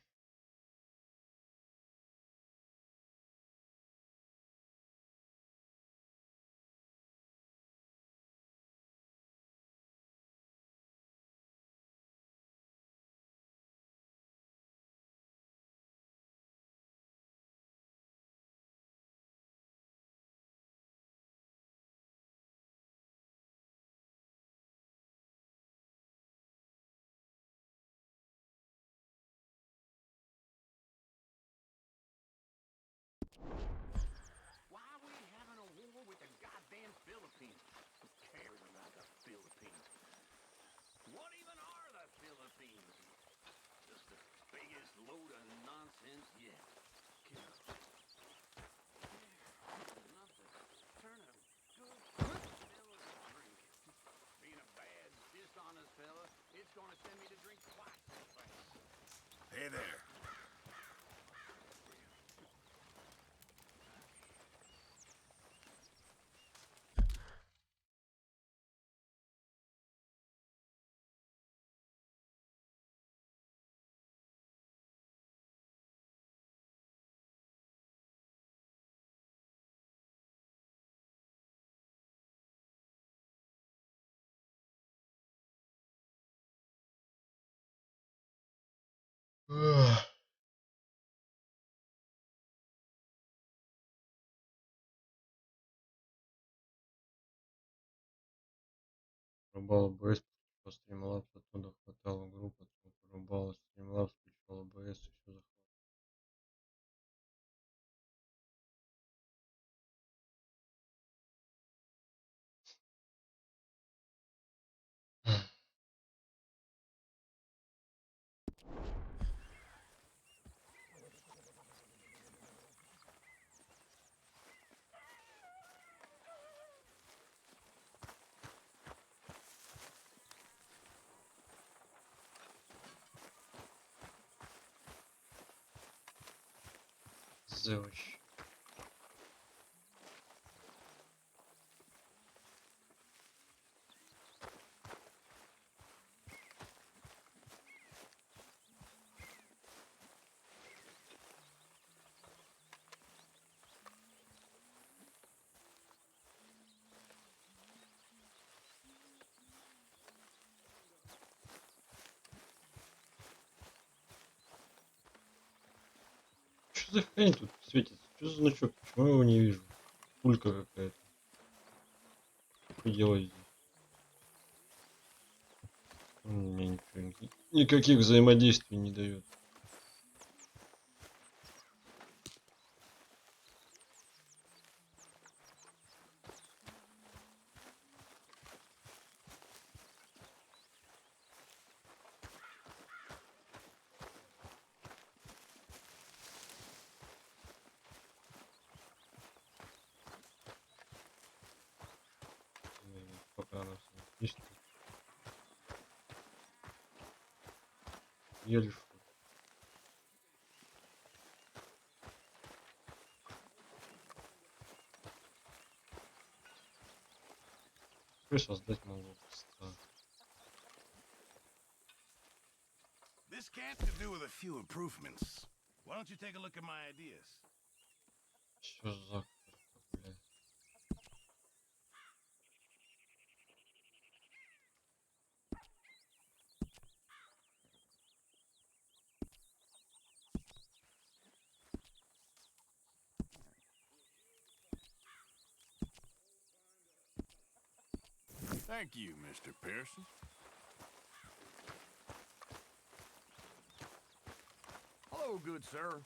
Рубал ОБС по стримлапс, оттуда хватало группу, рубал стримлапс, включал ОБС и все захватывало. Зелощ. Что за хрень тут светится? Что за значок? Почему я его не вижу? Пулька какая-то. Что делать здесь? Он мне ничего, никаких взаимодействий не дает. Пока она все есть. Еле что. Что создать могу? This camp could do with a few improvements. Why don't you take a look at my ideas? Что за блядь? Thank you, Mr. Pearson. Hello, good sir.